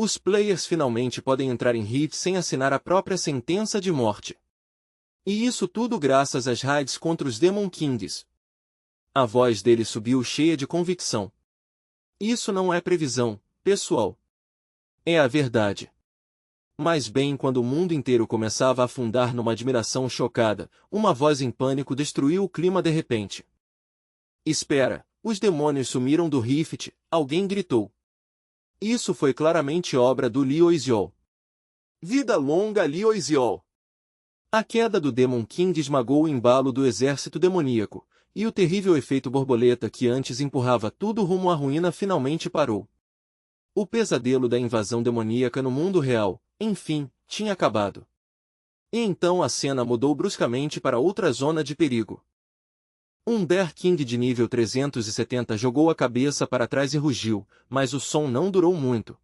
Os players finalmente podem entrar em Rift sem assinar a própria sentença de morte. E isso tudo graças às raids contra os Demon Kings. A voz dele subiu cheia de convicção. Isso não é previsão, pessoal. É a verdade. Mas bem quando o mundo inteiro começava a afundar numa admiração chocada, uma voz em pânico destruiu o clima de repente. Espera, os demônios sumiram do Rift, alguém gritou. Isso foi claramente obra do Liu Eziol. Vida longa Liu Eziol! A queda do Demon King esmagou o embalo do exército demoníaco, e o terrível efeito borboleta que antes empurrava tudo rumo à ruína finalmente parou. O pesadelo da invasão demoníaca no mundo real, enfim, tinha acabado. E então a cena mudou bruscamente para outra zona de perigo. Um Bear King de nível 370 jogou a cabeça para trás e rugiu, mas o som não durou muito.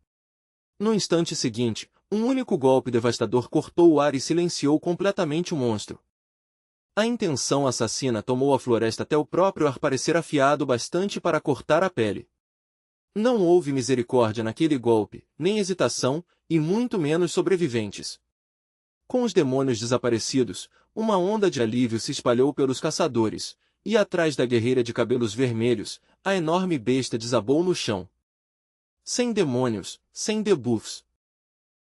No instante seguinte, um único golpe devastador cortou o ar e silenciou completamente o monstro. A intenção assassina tomou a floresta até o próprio ar parecer afiado bastante para cortar a pele. Não houve misericórdia naquele golpe, nem hesitação, e muito menos sobreviventes. Com os demônios desaparecidos, uma onda de alívio se espalhou pelos caçadores, e atrás da guerreira de cabelos vermelhos, a enorme besta desabou no chão. Sem demônios, sem debuffs.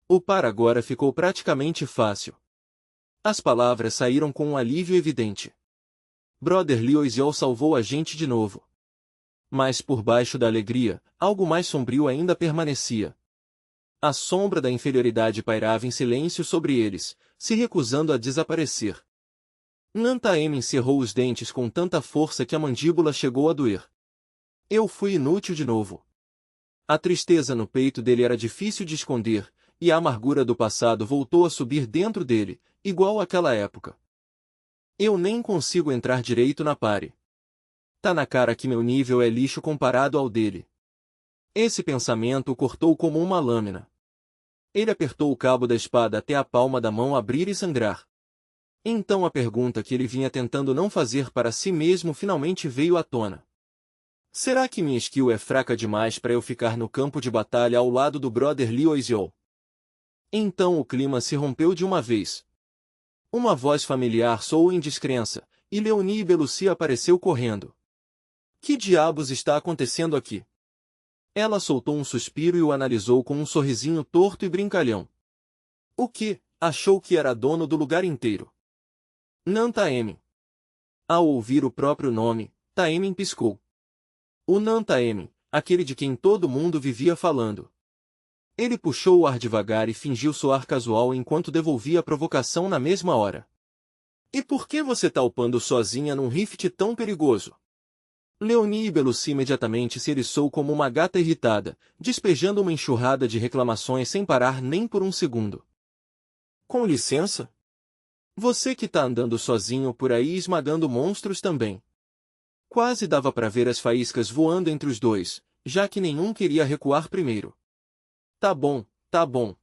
O par agora ficou praticamente fácil. As palavras saíram com um alívio evidente. Brother Liu Eziol salvou a gente de novo. Mas por baixo da alegria, algo mais sombrio ainda permanecia. A sombra da inferioridade pairava em silêncio sobre eles, se recusando a desaparecer. Nantaemin cerrou os dentes com tanta força que a mandíbula chegou a doer. Eu fui inútil de novo. A tristeza no peito dele era difícil de esconder, e a amargura do passado voltou a subir dentro dele, igual àquela época. Eu nem consigo entrar direito na party. Tá na cara que meu nível é lixo comparado ao dele. Esse pensamento o cortou como uma lâmina. Ele apertou o cabo da espada até a palma da mão abrir e sangrar. Então a pergunta que ele vinha tentando não fazer para si mesmo finalmente veio à tona. Será que minha skill é fraca demais para eu ficar no campo de batalha ao lado do brother Liu Eziol? Então o clima se rompeu de uma vez. Uma voz familiar soou em descrença, e Leonie Belucy apareceu correndo. Que diabos está acontecendo aqui? Ela soltou um suspiro e o analisou com um sorrisinho torto e brincalhão. O que? Achou que era dono do lugar inteiro. Nantaemin. Ao ouvir o próprio nome, Taemin piscou. O Nantaemin, aquele de quem todo mundo vivia falando. Ele puxou o ar devagar e fingiu soar casual enquanto devolvia a provocação na mesma hora. E por que você tá upando sozinha num rift tão perigoso? Leonie Belucy imediatamente se eriçou como uma gata irritada, despejando uma enxurrada de reclamações sem parar nem por um segundo. Com licença? Você que tá andando sozinho por aí esmagando monstros também. Quase dava para ver as faíscas voando entre os dois, já que nenhum queria recuar primeiro. Tá bom, tá bom.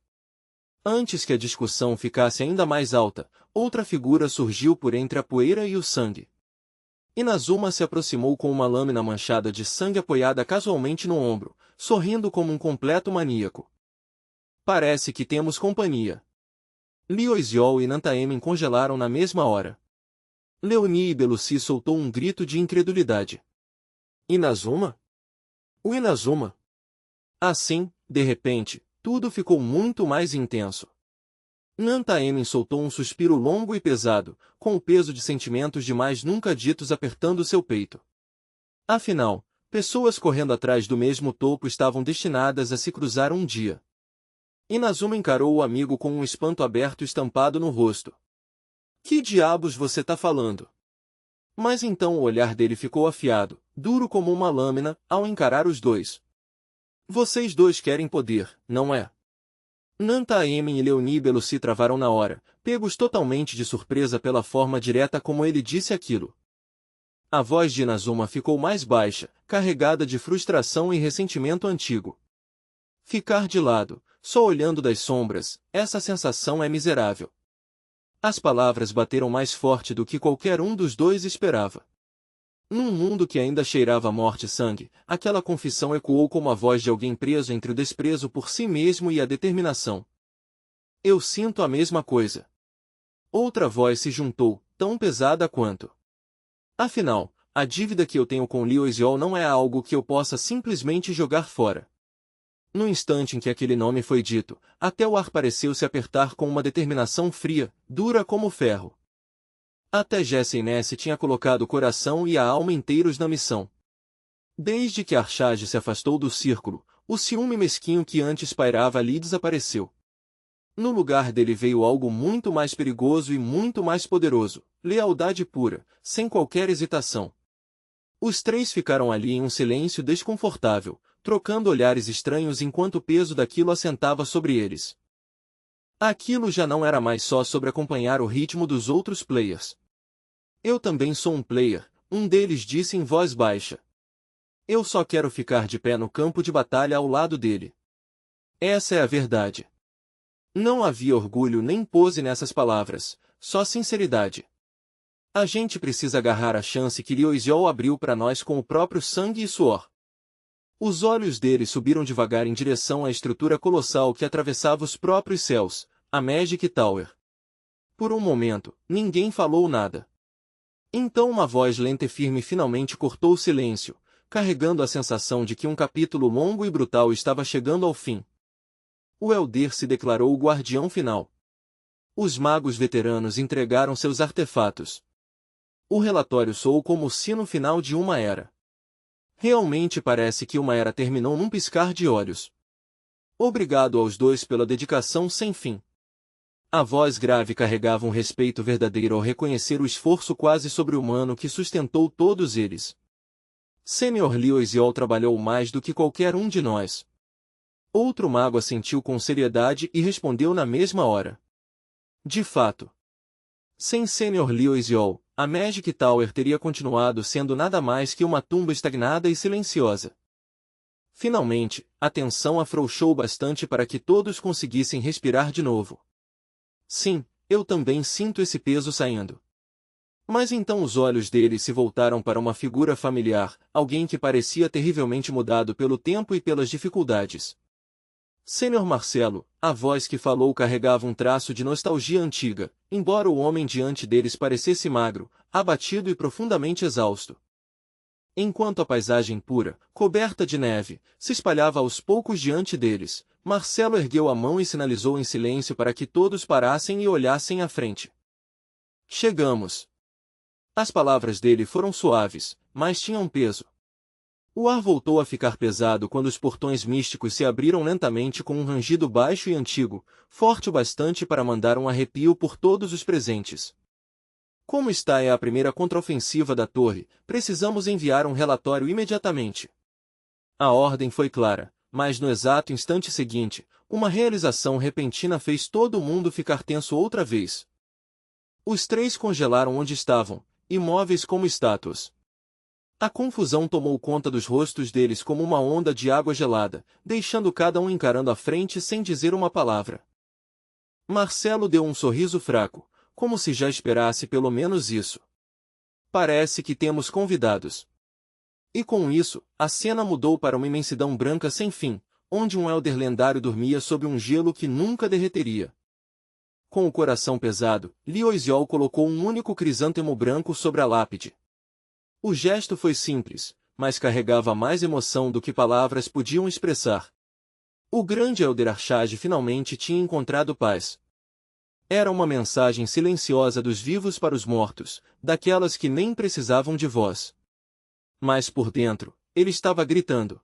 Antes que a discussão ficasse ainda mais alta, outra figura surgiu por entre a poeira e o sangue. Inazuma se aproximou com uma lâmina manchada de sangue apoiada casualmente no ombro, sorrindo como um completo maníaco. Parece que temos companhia. Liu Eziol e Nantaemin congelaram na mesma hora. Leonie Belucy soltou um grito de incredulidade. Inazuma? O Inazuma? Assim, de repente, tudo ficou muito mais intenso. Nantaemin soltou um suspiro longo e pesado, com o peso de sentimentos demais nunca ditos apertando seu peito. Afinal, pessoas correndo atrás do mesmo topo estavam destinadas a se cruzar um dia. Inazuma encarou o amigo com um espanto aberto estampado no rosto. Que diabos você tá falando? Mas então o olhar dele ficou afiado, duro como uma lâmina, ao encarar os dois. Vocês dois querem poder, não é? Nantaemin e Leonie Belucy travaram na hora, pegos totalmente de surpresa pela forma direta como ele disse aquilo. A voz de Inazuma ficou mais baixa, carregada de frustração e ressentimento antigo. Ficar de lado, só olhando das sombras, essa sensação é miserável. As palavras bateram mais forte do que qualquer um dos dois esperava. Num mundo que ainda cheirava morte e sangue, aquela confissão ecoou como a voz de alguém preso entre o desprezo por si mesmo e a determinação. Eu sinto a mesma coisa. Outra voz se juntou, tão pesada quanto. Afinal, a dívida que eu tenho com Liu Eziol não é algo que eu possa simplesmente jogar fora. No instante em que aquele nome foi dito, até o ar pareceu se apertar com uma determinação fria, dura como ferro. Até Jesse Ness tinha colocado o coração e a alma inteiros na missão. Desde que Arshad se afastou do círculo, o ciúme mesquinho que antes pairava ali desapareceu. No lugar dele veio algo muito mais perigoso e muito mais poderoso, lealdade pura, sem qualquer hesitação. Os três ficaram ali em um silêncio desconfortável, trocando olhares estranhos enquanto o peso daquilo assentava sobre eles. Aquilo já não era mais só sobre acompanhar o ritmo dos outros players. Eu também sou um player, um deles disse em voz baixa. Eu só quero ficar de pé no campo de batalha ao lado dele. Essa é a verdade. Não havia orgulho nem pose nessas palavras, só sinceridade. A gente precisa agarrar a chance que Liu Eziol abriu para nós com o próprio sangue e suor. Os olhos dele subiram devagar em direção à estrutura colossal que atravessava os próprios céus, a Magic Tower. Por um momento, ninguém falou nada. Então uma voz lenta e firme finalmente cortou o silêncio, carregando a sensação de que um capítulo longo e brutal estava chegando ao fim. O Elder se declarou o guardião final. Os magos veteranos entregaram seus artefatos. O relatório soou como o sino final de uma era. Realmente parece que uma era terminou num piscar de olhos. Obrigado aos dois pela dedicação sem fim. A voz grave carregava um respeito verdadeiro ao reconhecer o esforço quase sobre-humano que sustentou todos eles. Sr. Liu Eziol trabalhou mais do que qualquer um de nós. Outro mago assentiu com seriedade e respondeu na mesma hora. De fato. Sem Sr. Liu Eziol, a Magic Tower teria continuado sendo nada mais que uma tumba estagnada e silenciosa. Finalmente, a tensão afrouxou bastante para que todos conseguissem respirar de novo. Sim, eu também sinto esse peso saindo. Mas então os olhos dele se voltaram para uma figura familiar, alguém que parecia terrivelmente mudado pelo tempo e pelas dificuldades. Sr. Marcelo, a voz que falou carregava um traço de nostalgia antiga, embora o homem diante deles parecesse magro, abatido e profundamente exausto. Enquanto a paisagem pura, coberta de neve, se espalhava aos poucos diante deles, Marcelo ergueu a mão e sinalizou em silêncio para que todos parassem e olhassem à frente. Chegamos. As palavras dele foram suaves, mas tinham peso. O ar voltou a ficar pesado quando os portões místicos se abriram lentamente com um rangido baixo e antigo, forte o bastante para mandar um arrepio por todos os presentes. Como está a primeira contraofensiva da torre, precisamos enviar um relatório imediatamente. A ordem foi clara, mas no exato instante seguinte, uma realização repentina fez todo mundo ficar tenso outra vez. Os três congelaram onde estavam, imóveis como estátuas. A confusão tomou conta dos rostos deles como uma onda de água gelada, deixando cada um encarando a frente sem dizer uma palavra. Marcelo deu um sorriso fraco, como se já esperasse pelo menos isso. Parece que temos convidados. E com isso, a cena mudou para uma imensidão branca sem fim, onde um elder lendário dormia sob um gelo que nunca derreteria. Com o coração pesado, Liu Eziol colocou um único crisântemo branco sobre a lápide. O gesto foi simples, mas carregava mais emoção do que palavras podiam expressar. O grande Elder Arshad finalmente tinha encontrado paz. Era uma mensagem silenciosa dos vivos para os mortos, daquelas que nem precisavam de voz. Mas por dentro, ele estava gritando.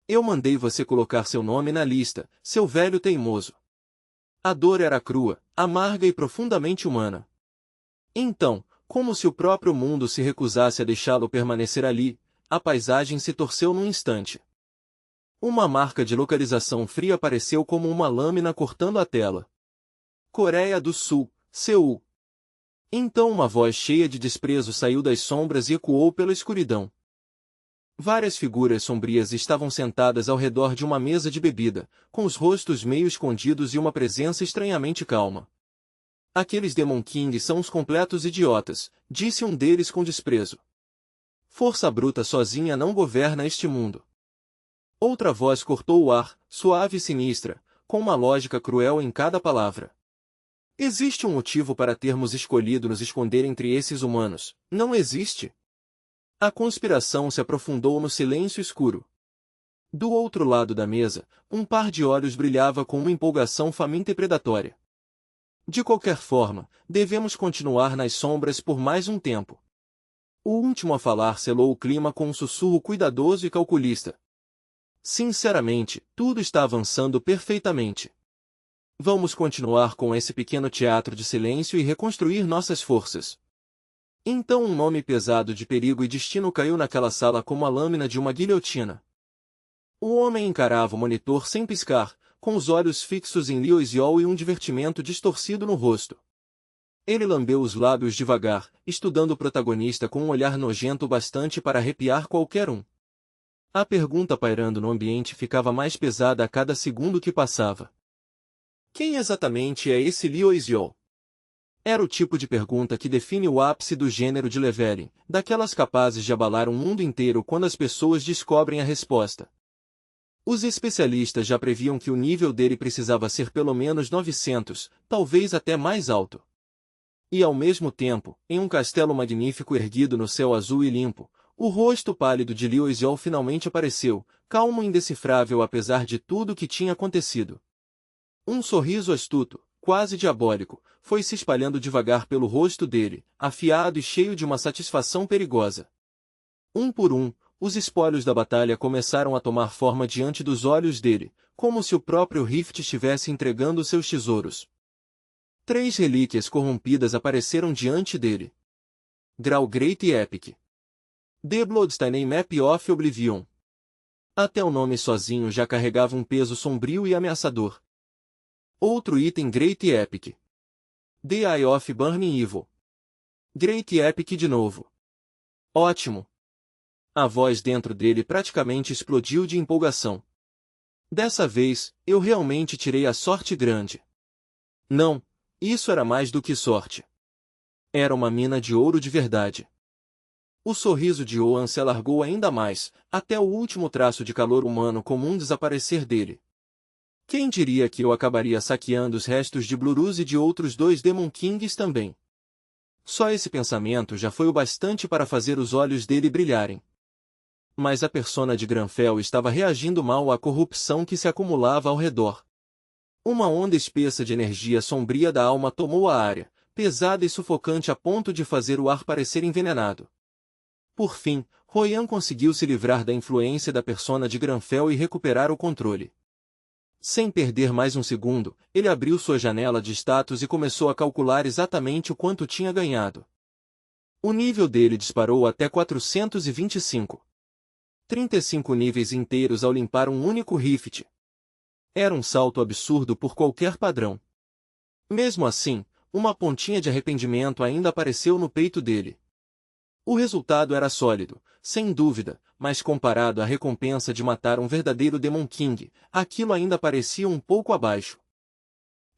Eu mandei você colocar seu nome na lista, seu velho teimoso. A dor era crua, amarga e profundamente humana. Então, como se o próprio mundo se recusasse a deixá-lo permanecer ali, a paisagem se torceu num instante. Uma marca de localização fria apareceu como uma lâmina cortando a tela. Coreia do Sul, Seul. Então uma voz cheia de desprezo saiu das sombras e ecoou pela escuridão. Várias figuras sombrias estavam sentadas ao redor de uma mesa de bebida, com os rostos meio escondidos e uma presença estranhamente calma. Aqueles Demon King são os completos idiotas, disse um deles com desprezo. Força bruta sozinha não governa este mundo. Outra voz cortou o ar, suave e sinistra, com uma lógica cruel em cada palavra. Existe um motivo para termos escolhido nos esconder entre esses humanos, não existe? A conspiração se aprofundou no silêncio escuro. Do outro lado da mesa, um par de olhos brilhava com uma empolgação faminta e predatória. De qualquer forma, devemos continuar nas sombras por mais um tempo. O último a falar selou o clima com um sussurro cuidadoso e calculista. Sinceramente, tudo está avançando perfeitamente. Vamos continuar com esse pequeno teatro de silêncio e reconstruir nossas forças. Então um nome pesado de perigo e destino caiu naquela sala como a lâmina de uma guilhotina. O homem encarava o monitor sem piscar, com os olhos fixos em Liu Xiao e um divertimento distorcido no rosto. Ele lambeu os lábios devagar, estudando o protagonista com um olhar nojento bastante para arrepiar qualquer um. A pergunta pairando no ambiente ficava mais pesada a cada segundo que passava. Quem exatamente é esse Liu Xiao? Era o tipo de pergunta que define o ápice do gênero de leveling, daquelas capazes de abalar um mundo inteiro quando as pessoas descobrem a resposta. Os especialistas já previam que o nível dele precisava ser pelo menos 900, talvez até mais alto. E ao mesmo tempo, em um castelo magnífico erguido no céu azul e limpo, o rosto pálido de Liu Xiao finalmente apareceu, calmo e indecifrável apesar de tudo o que tinha acontecido. Um sorriso astuto, quase diabólico, foi se espalhando devagar pelo rosto dele, afiado e cheio de uma satisfação perigosa. Um por um, os espólios da batalha começaram a tomar forma diante dos olhos dele, como se o próprio Rift estivesse entregando seus tesouros. 3 relíquias corrompidas apareceram diante dele. Grau Great e Epic. The Bloodstained Map of Oblivion. Até o nome sozinho já carregava um peso sombrio e ameaçador. Outro item Great e Epic. The Eye of Burning Evil. Great e Epic de novo. Ótimo! A voz dentro dele praticamente explodiu de empolgação. Dessa vez, eu realmente tirei a sorte grande. Não, isso era mais do que sorte. Era uma mina de ouro de verdade. O sorriso de Oan se alargou ainda mais, até o último traço de calor humano comum desaparecer dele. Quem diria que eu acabaria saqueando os restos de Blurus e de outros 2 Demon Kings também? Só esse pensamento já foi o bastante para fazer os olhos dele brilharem. Mas a persona de Granfell estava reagindo mal à corrupção que se acumulava ao redor. Uma onda espessa de energia sombria da alma tomou a área, pesada e sufocante a ponto de fazer o ar parecer envenenado. Por fim, Royan conseguiu se livrar da influência da persona de Granfell e recuperar o controle. Sem perder mais um segundo, ele abriu sua janela de status e começou a calcular exatamente o quanto tinha ganhado. O nível dele disparou até 425. 35 níveis inteiros ao limpar um único rift. Era um salto absurdo por qualquer padrão. Mesmo assim, uma pontinha de arrependimento ainda apareceu no peito dele. O resultado era sólido, sem dúvida, mas comparado à recompensa de matar um verdadeiro Demon King, aquilo ainda parecia um pouco abaixo.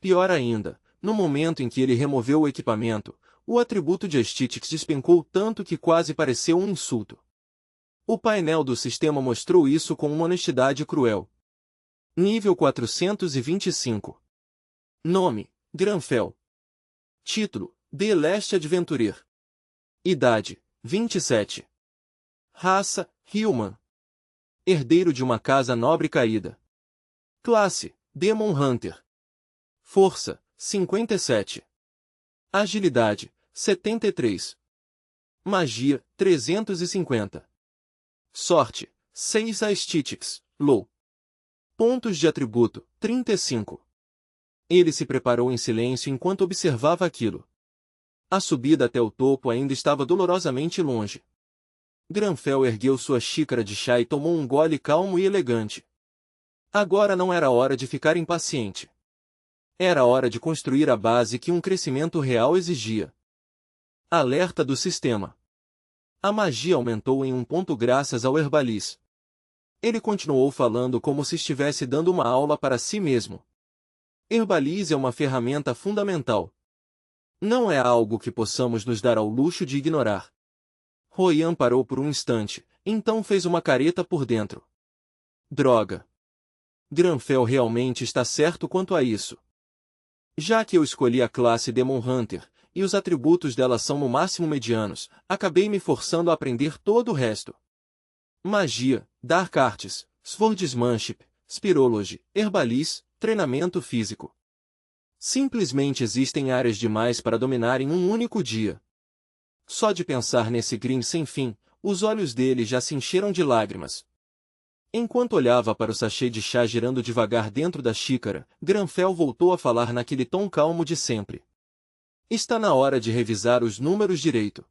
Pior ainda, no momento em que ele removeu o equipamento, o atributo de Aesthetics despencou tanto que quase pareceu um insulto. O painel do sistema mostrou isso com uma honestidade cruel. Nível 425. Nome: Granfell. Título: The Last Adventurer. Idade: 27. Raça: Human. Herdeiro de uma casa nobre caída. Classe: Demon Hunter. Força: 57. Agilidade: 73. Magia: 350. Sorte: 6 Aesthetics, Low. Pontos de atributo: 35. Ele se preparou em silêncio enquanto observava aquilo. A subida até o topo ainda estava dolorosamente longe. Granfell ergueu sua xícara de chá e tomou um gole calmo e elegante. Agora não era hora de ficar impaciente. Era hora de construir a base que um crescimento real exigia. Alerta do sistema. A magia aumentou em um ponto graças ao Herbaliz. Ele continuou falando como se estivesse dando uma aula para si mesmo. Herbaliz é uma ferramenta fundamental. Não é algo que possamos nos dar ao luxo de ignorar. Royan parou por um instante, então fez uma careta por dentro. Droga! Granfell realmente está certo quanto a isso. Já que eu escolhi a classe Demon Hunter, e os atributos dela são no máximo medianos, acabei me forçando a aprender todo o resto. Magia, Dark Arts, Swordsmanship, Spirology, Herbalice, treinamento físico. Simplesmente existem áreas demais para dominar em um único dia. Só de pensar nesse grind sem fim, os olhos dele já se encheram de lágrimas. Enquanto olhava para o sachê de chá girando devagar dentro da xícara, Granfell voltou a falar naquele tom calmo de sempre. Está na hora de revisar os números direito.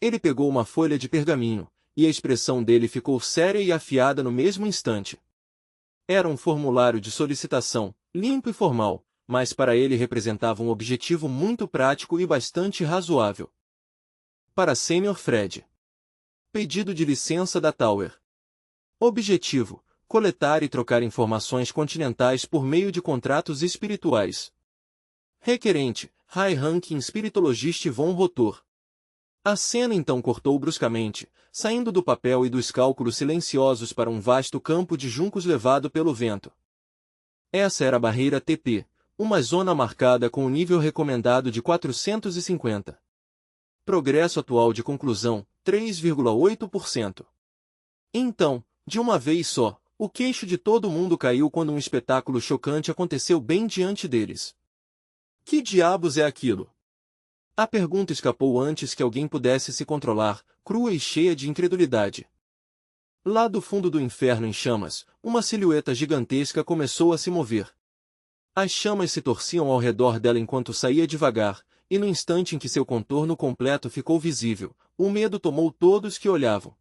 Ele pegou uma folha de pergaminho, e a expressão dele ficou séria e afiada no mesmo instante. Era um formulário de solicitação, limpo e formal, mas para ele representava um objetivo muito prático e bastante razoável. Para Sr. Fred. Pedido de licença da Tower. Objetivo: coletar e trocar informações continentais por meio de contratos espirituais. Requerente: High Ranking Spiritologist von Rotor. A cena então cortou bruscamente, saindo do papel e dos cálculos silenciosos para um vasto campo de juncos levado pelo vento. Essa era a barreira TP, uma zona marcada com o nível recomendado de 450. Progresso atual de conclusão, 3,8%. Então, de uma vez só, o queixo de todo mundo caiu quando um espetáculo chocante aconteceu bem diante deles. Que diabos é aquilo? A pergunta escapou antes que alguém pudesse se controlar, crua e cheia de incredulidade. Lá do fundo do inferno em chamas, uma silhueta gigantesca começou a se mover. As chamas se torciam ao redor dela enquanto saía devagar, e no instante em que seu contorno completo ficou visível, o medo tomou todos que olhavam.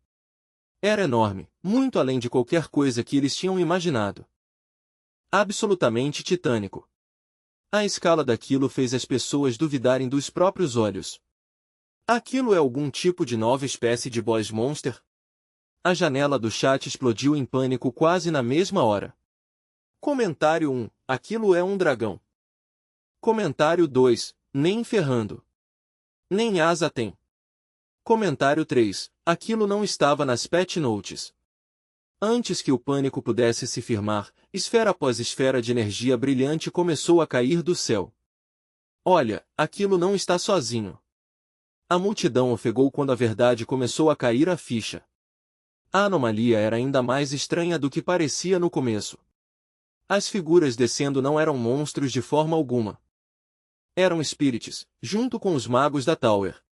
Era enorme, muito além de qualquer coisa que eles tinham imaginado. Absolutamente titânico. A escala daquilo fez as pessoas duvidarem dos próprios olhos. Aquilo é algum tipo de nova espécie de boss monster? A janela do chat explodiu em pânico quase na mesma hora. Comentário 1. Aquilo é um dragão. Comentário 2. Nem ferrando. Nem asa tem. Comentário 3. Aquilo não estava nas patch notes. Antes que o pânico pudesse se firmar, esfera após esfera de energia brilhante começou a cair do céu. Olha, aquilo não está sozinho. A multidão ofegou quando a verdade começou a cair a ficha. A anomalia era ainda mais estranha do que parecia no começo. As figuras descendo não eram monstros de forma alguma. Eram spirits, junto com os magos da Tower.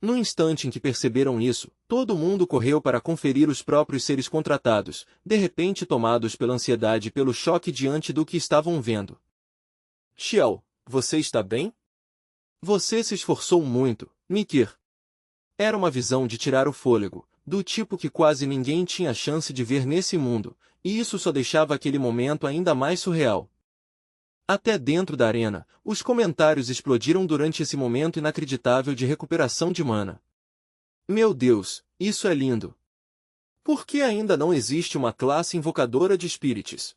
No instante em que perceberam isso, todo mundo correu para conferir os próprios seres contratados, de repente tomados pela ansiedade e pelo choque diante do que estavam vendo. Xiao, você está bem? Você se esforçou muito, Mikir. Era uma visão de tirar o fôlego, do tipo que quase ninguém tinha chance de ver nesse mundo, e isso só deixava aquele momento ainda mais surreal. Até dentro da arena, os comentários explodiram durante esse momento inacreditável de recuperação de mana. Meu Deus, isso é lindo! Por que ainda não existe uma classe invocadora de spirits?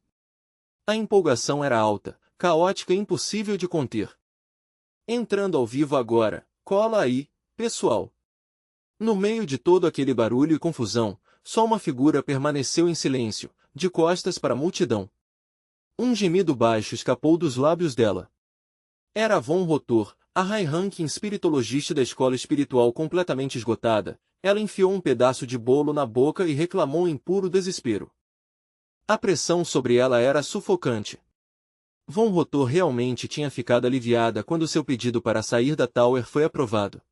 A empolgação era alta, caótica e impossível de conter. Entrando ao vivo agora, cola aí, pessoal! No meio de todo aquele barulho e confusão, só uma figura permaneceu em silêncio, de costas para a multidão. Um gemido baixo escapou dos lábios dela. Era Von Rotor, a high-ranking spiritologista da escola espiritual completamente esgotada. Ela enfiou um pedaço de bolo na boca e reclamou em puro desespero. A pressão sobre ela era sufocante. Von Rotor realmente tinha ficado aliviada quando seu pedido para sair da Tower foi aprovado.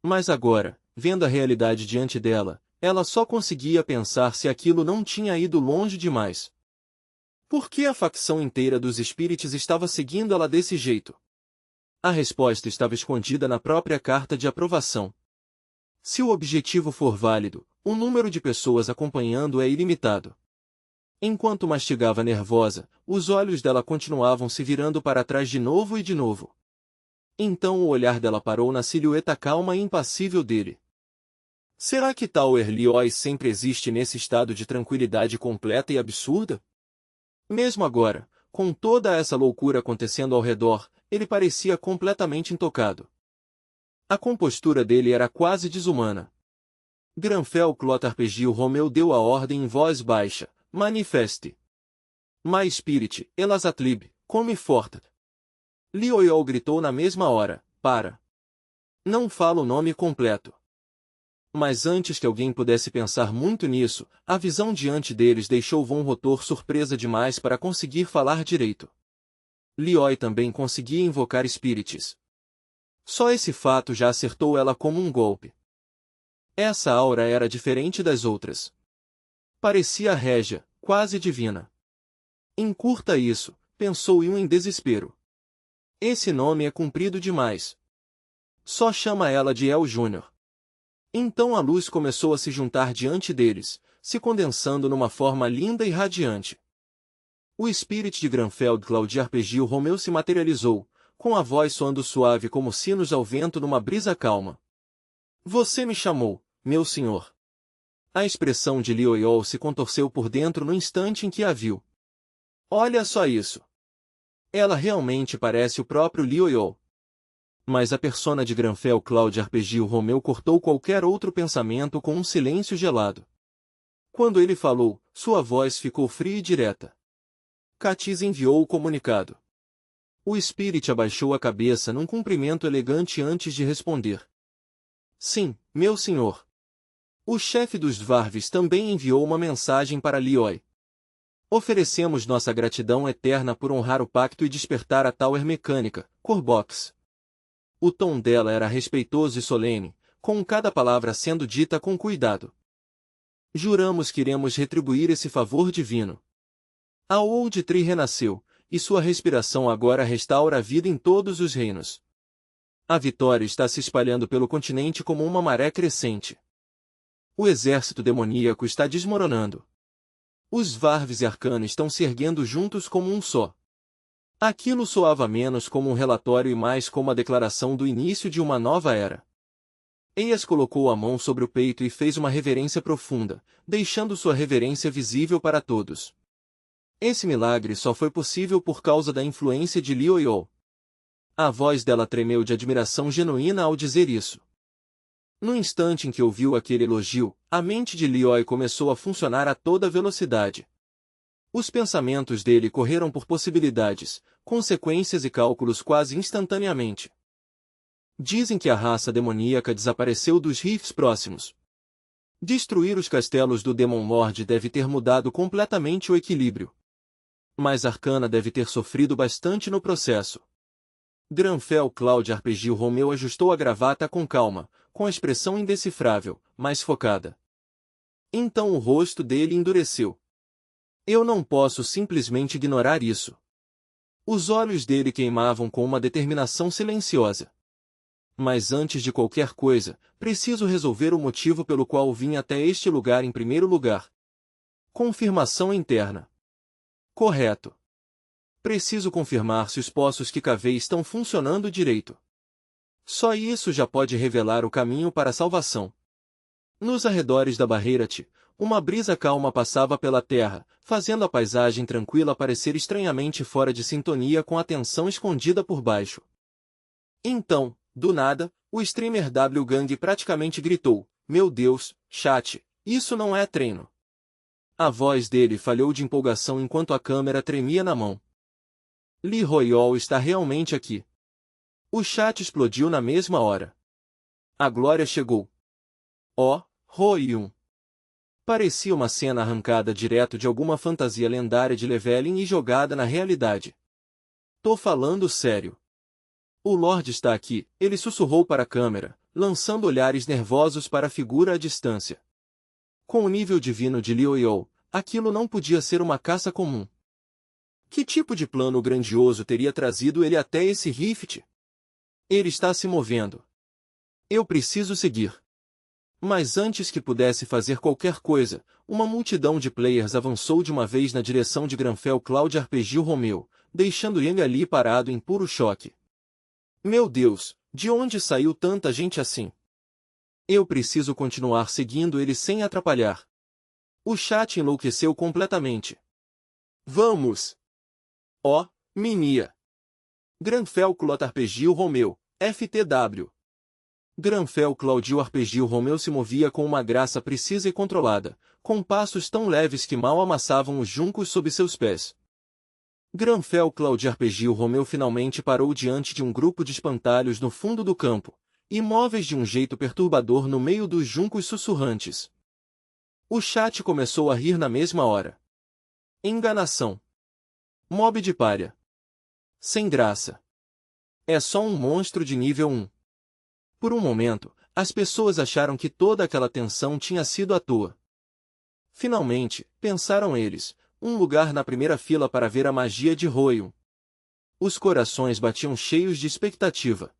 Mas agora, vendo a realidade diante dela, ela só conseguia pensar se aquilo não tinha ido longe demais. Por que a facção inteira dos Spirits estava seguindo ela desse jeito? A resposta estava escondida na própria carta de aprovação. Se o objetivo for válido, o número de pessoas acompanhando é ilimitado. Enquanto mastigava nervosa, os olhos dela continuavam se virando para trás de novo e de novo. Então o olhar dela parou na silhueta calma e impassível dele. Será que Tower Lioy sempre existe nesse estado de tranquilidade completa e absurda? Mesmo agora, com toda essa loucura acontecendo ao redor, ele parecia completamente intocado. A compostura dele era quase desumana. Granfell Clotarpegio Romeu deu a ordem em voz baixa, manifeste. My spirit, Elazatlib, come forte. Lioyol gritou na mesma hora, para. Não fala o nome completo. Mas antes que alguém pudesse pensar muito nisso, a visão diante deles deixou Von Rotor surpresa demais para conseguir falar direito. Lioy também conseguia invocar spirits. Só esse fato já acertou ela como um golpe. Essa aura era diferente das outras. Parecia régia, quase divina. Encurta isso, pensou Yun em desespero. Esse nome é comprido demais. Só chama ela de El Júnior. Então a luz começou a se juntar diante deles, se condensando numa forma linda e radiante. O espírito de Granfeld Claudiarpegio Romeu se materializou, com a voz soando suave como sinos ao vento numa brisa calma. Você me chamou, meu senhor. A expressão de Lioyol se contorceu por dentro no instante em que a viu. Olha só isso. Ela realmente parece o próprio Lioyol. Mas a persona de Granfell Claudiarpegio Romeu cortou qualquer outro pensamento com um silêncio gelado. Quando ele falou, sua voz ficou fria e direta. Catiz enviou o comunicado. O Spirit abaixou a cabeça num cumprimento elegante antes de responder. Sim, meu senhor. O chefe dos Dvarves também enviou uma mensagem para Lioy. Oferecemos nossa gratidão eterna por honrar o pacto e despertar a Tower Mecânica, Corbox. O tom dela era respeitoso e solene, com cada palavra sendo dita com cuidado. Juramos que iremos retribuir esse favor divino. A Old Tree renasceu, e sua respiração agora restaura a vida em todos os reinos. A vitória está se espalhando pelo continente como uma maré crescente. O exército demoníaco está desmoronando. Os Varves e Arcano estão se erguendo juntos como um só. Aquilo soava menos como um relatório e mais como a declaração do início de uma nova era. Eias colocou a mão sobre o peito e fez uma reverência profunda, deixando sua reverência visível para todos. Esse milagre só foi possível por causa da influência de Lioyol. A voz dela tremeu de admiração genuína ao dizer isso. No instante em que ouviu aquele elogio, a mente de Lioy começou a funcionar a toda velocidade. Os pensamentos dele correram por possibilidades, consequências e cálculos quase instantaneamente. Dizem que a raça demoníaca desapareceu dos rifts próximos. Destruir os castelos do Demon Lord deve ter mudado completamente o equilíbrio. Mas Arcana deve ter sofrido bastante no processo. Granfell Claudiarpegio Romeu ajustou a gravata com calma, com a expressão indecifrável, mas focada. Então o rosto dele endureceu. Eu não posso simplesmente ignorar isso. Os olhos dele queimavam com uma determinação silenciosa. Mas antes de qualquer coisa, preciso resolver o motivo pelo qual vim até este lugar em primeiro lugar. Confirmação interna. Correto. Preciso confirmar se os poços que cavei estão funcionando direito. Só isso já pode revelar o caminho para a salvação. Nos arredores da Barreira-te, uma brisa calma passava pela terra, fazendo a paisagem tranquila parecer estranhamente fora de sintonia com a tensão escondida por baixo. Então, do nada, o streamer W Gang praticamente gritou, meu Deus, chat, isso não é treino. A voz dele falhou de empolgação enquanto a câmera tremia na mão. Lee Royol está realmente aqui. O chat explodiu na mesma hora. A glória chegou. Oh, Royun. Parecia uma cena arrancada direto de alguma fantasia lendária de leveling e jogada na realidade. Tô falando sério. O Lorde está aqui, ele sussurrou para a câmera, lançando olhares nervosos para a figura à distância. Com o nível divino de Lioyol, aquilo não podia ser uma caça comum. Que tipo de plano grandioso teria trazido ele até esse rift? Ele está se movendo. Eu preciso seguir. Mas antes que pudesse fazer qualquer coisa, uma multidão de players avançou de uma vez na direção de Granfell Claudiarpegio Romeu, deixando Yang ali parado em puro choque. Meu Deus, de onde saiu tanta gente assim? Eu preciso continuar seguindo ele sem atrapalhar. O chat enlouqueceu completamente. Vamos! Ó, Minia! Granfell Claudiarpegio Romeu, FTW. Granfell Claudio Arpeggio Romeu se movia com uma graça precisa e controlada, com passos tão leves que mal amassavam os juncos sob seus pés. Granfell Claudio Arpeggio Romeu finalmente parou diante de um grupo de espantalhos no fundo do campo, imóveis de um jeito perturbador no meio dos juncos sussurrantes. O chat começou a rir na mesma hora. Enganação. Mob de pária. Sem graça. É só um monstro de nível 1. Por um momento, as pessoas acharam que toda aquela tensão tinha sido à toa. Finalmente, pensaram eles, um lugar na primeira fila para ver a magia de Royum. Os corações batiam cheios de expectativa.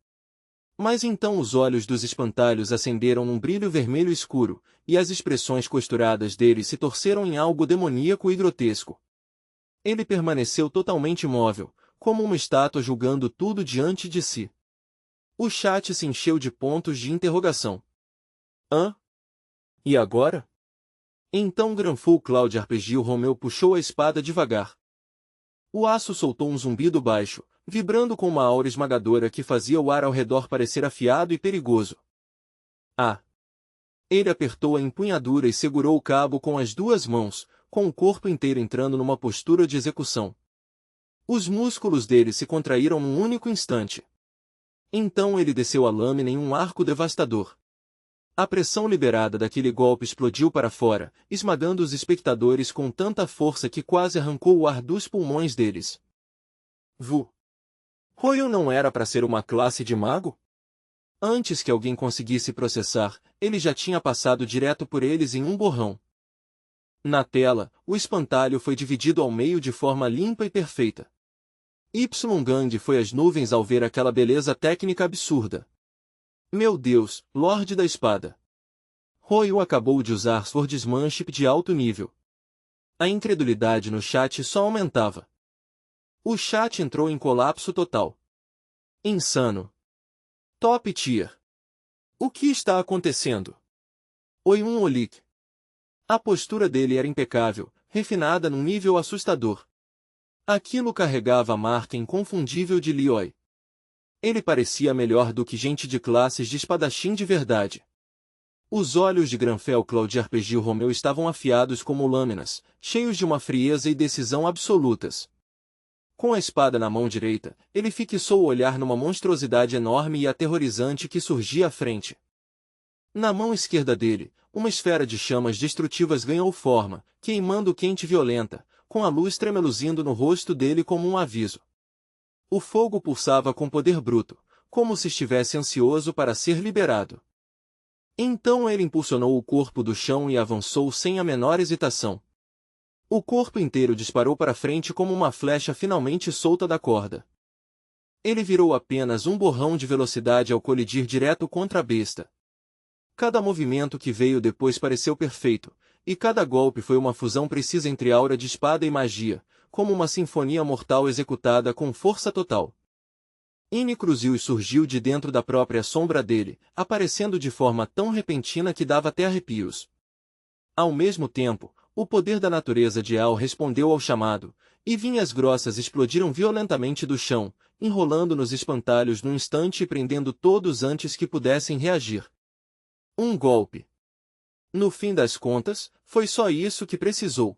Mas então os olhos dos espantalhos acenderam num brilho vermelho escuro, e as expressões costuradas dele se torceram em algo demoníaco e grotesco. Ele permaneceu totalmente imóvel, como uma estátua julgando tudo diante de si. O chat se encheu de pontos de interrogação. Hã? E agora? Então Granfell Claudio Arpeggio Romeu puxou a espada devagar. O aço soltou um zumbido baixo, vibrando com uma aura esmagadora que fazia o ar ao redor parecer afiado e perigoso. Ah! Ele apertou a empunhadura e segurou o cabo com as duas mãos, com o corpo inteiro entrando numa postura de execução. Os músculos dele se contraíram num único instante. Então ele desceu a lâmina em um arco devastador. A pressão liberada daquele golpe explodiu para fora, esmagando os espectadores com tanta força que quase arrancou o ar dos pulmões deles. Royum não era para ser uma classe de mago? Antes que alguém conseguisse processar, ele já tinha passado direto por eles em um borrão. Na tela, o espantalho foi dividido ao meio de forma limpa e perfeita. Y-Gang foi às nuvens ao ver aquela beleza técnica absurda. Meu Deus, Lorde da Espada! Royum acabou de usar swordsmanship de alto nível. A incredulidade no chat só aumentava. O chat entrou em colapso total. Insano. Top tier. O que está acontecendo? Oyun Olik. A postura dele era impecável, refinada num nível assustador. Aquilo carregava a marca inconfundível de Liyue. Ele parecia melhor do que gente de classes de espadachim de verdade. Os olhos de Granfell Claudio Arpeggio Romeu estavam afiados como lâminas, cheios de uma frieza e decisão absolutas. Com a espada na mão direita, ele fixou o olhar numa monstruosidade enorme e aterrorizante que surgia à frente. Na mão esquerda dele, uma esfera de chamas destrutivas ganhou forma, queimando quente e violenta, com a luz tremeluzindo no rosto dele como um aviso. O fogo pulsava com poder bruto, como se estivesse ansioso para ser liberado. Então ele impulsionou o corpo do chão e avançou sem a menor hesitação. O corpo inteiro disparou para frente como uma flecha finalmente solta da corda. Ele virou apenas um borrão de velocidade ao colidir direto contra a besta. Cada movimento que veio depois pareceu perfeito, e cada golpe foi uma fusão precisa entre aura de espada e magia, como uma sinfonia mortal executada com força total. Ine Cruzius surgiu de dentro da própria sombra dele, aparecendo de forma tão repentina que dava até arrepios. Ao mesmo tempo, o poder da natureza de Al respondeu ao chamado, e vinhas grossas explodiram violentamente do chão, enrolando nos espantalhos num instante e prendendo todos antes que pudessem reagir. Um golpe. No fim das contas, foi só isso que precisou.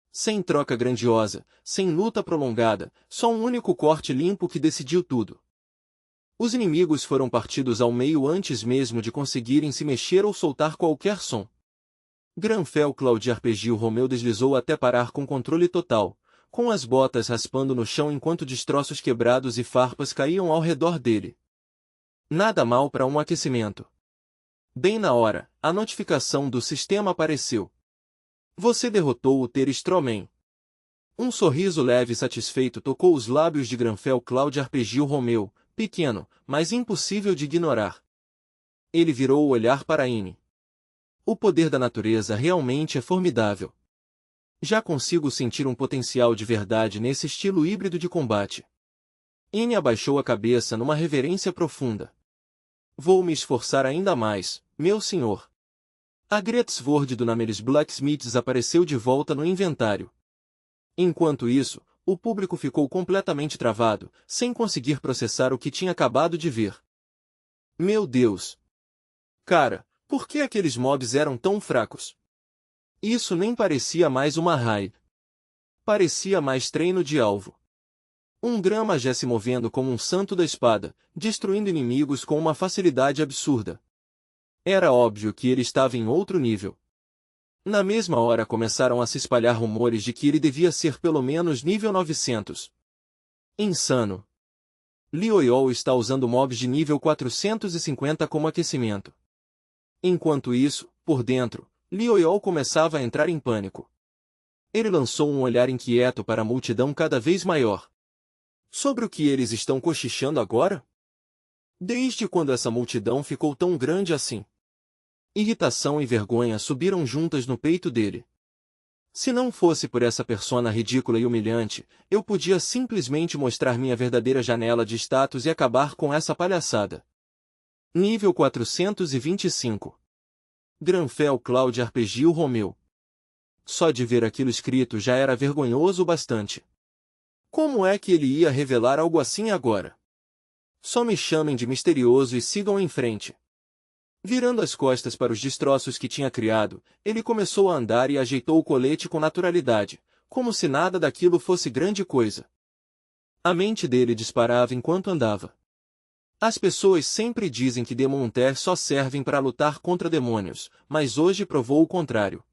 Sem troca grandiosa, sem luta prolongada, só um único corte limpo que decidiu tudo. Os inimigos foram partidos ao meio antes mesmo de conseguirem se mexer ou soltar qualquer som. Granfell Claudio Arpeggio Romeu deslizou até parar com controle total, com as botas raspando no chão enquanto destroços quebrados e farpas caíam ao redor dele. Nada mal para um aquecimento. Bem na hora, a notificação do sistema apareceu. Você derrotou o Ter-Stroman. Um sorriso leve e satisfeito tocou os lábios de Granfell Claudio Arpeggio Romeu, pequeno, mas impossível de ignorar. Ele virou o olhar para Ine. O poder da natureza realmente é formidável. Já consigo sentir um potencial de verdade nesse estilo híbrido de combate. Ine abaixou a cabeça numa reverência profunda. Vou me esforçar ainda mais, meu senhor. A Great Sword do Nameris Blacksmiths apareceu de volta no inventário. Enquanto isso, o público ficou completamente travado, sem conseguir processar o que tinha acabado de ver. Meu Deus! Cara, por que aqueles mobs eram tão fracos? Isso nem parecia mais uma raid. Parecia mais treino de alvo. Um grama já se movendo como um santo da espada, destruindo inimigos com uma facilidade absurda. Era óbvio que ele estava em outro nível. Na mesma hora começaram a se espalhar rumores de que ele devia ser pelo menos nível 900. Insano. Liu Yao está usando mobs de nível 450 como aquecimento. Enquanto isso, por dentro, Liu Yao começava a entrar em pânico. Ele lançou um olhar inquieto para a multidão cada vez maior. Sobre o que eles estão cochichando agora? Desde quando essa multidão ficou tão grande assim? Irritação e vergonha subiram juntas no peito dele. Se não fosse por essa persona ridícula e humilhante, eu podia simplesmente mostrar minha verdadeira janela de status e acabar com essa palhaçada. Nível 425. Granfell Cloud Arpeggio Romeu. Só de ver aquilo escrito já era vergonhoso o bastante. Como é que ele ia revelar algo assim agora? Só me chamem de misterioso e sigam em frente. Virando as costas para os destroços que tinha criado, ele começou a andar e ajeitou o colete com naturalidade, como se nada daquilo fosse grande coisa. A mente dele disparava enquanto andava. As pessoas sempre dizem que Demon Hunter só servem para lutar contra demônios, mas hoje provou o contrário.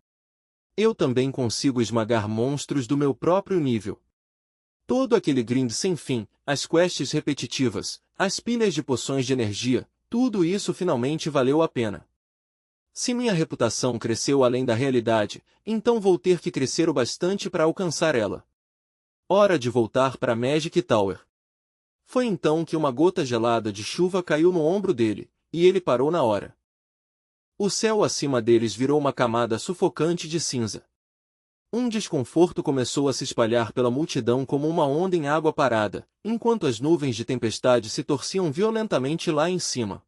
Eu também consigo esmagar monstros do meu próprio nível. Todo aquele grind sem fim, as quests repetitivas, as pilhas de poções de energia, tudo isso finalmente valeu a pena. Se minha reputação cresceu além da realidade, então vou ter que crescer o bastante para alcançar ela. Hora de voltar para Magic Tower. Foi então que uma gota gelada de chuva caiu no ombro dele, e ele parou na hora. O céu acima deles virou uma camada sufocante de cinza. Um desconforto começou a se espalhar pela multidão como uma onda em água parada, enquanto as nuvens de tempestade se torciam violentamente lá em cima.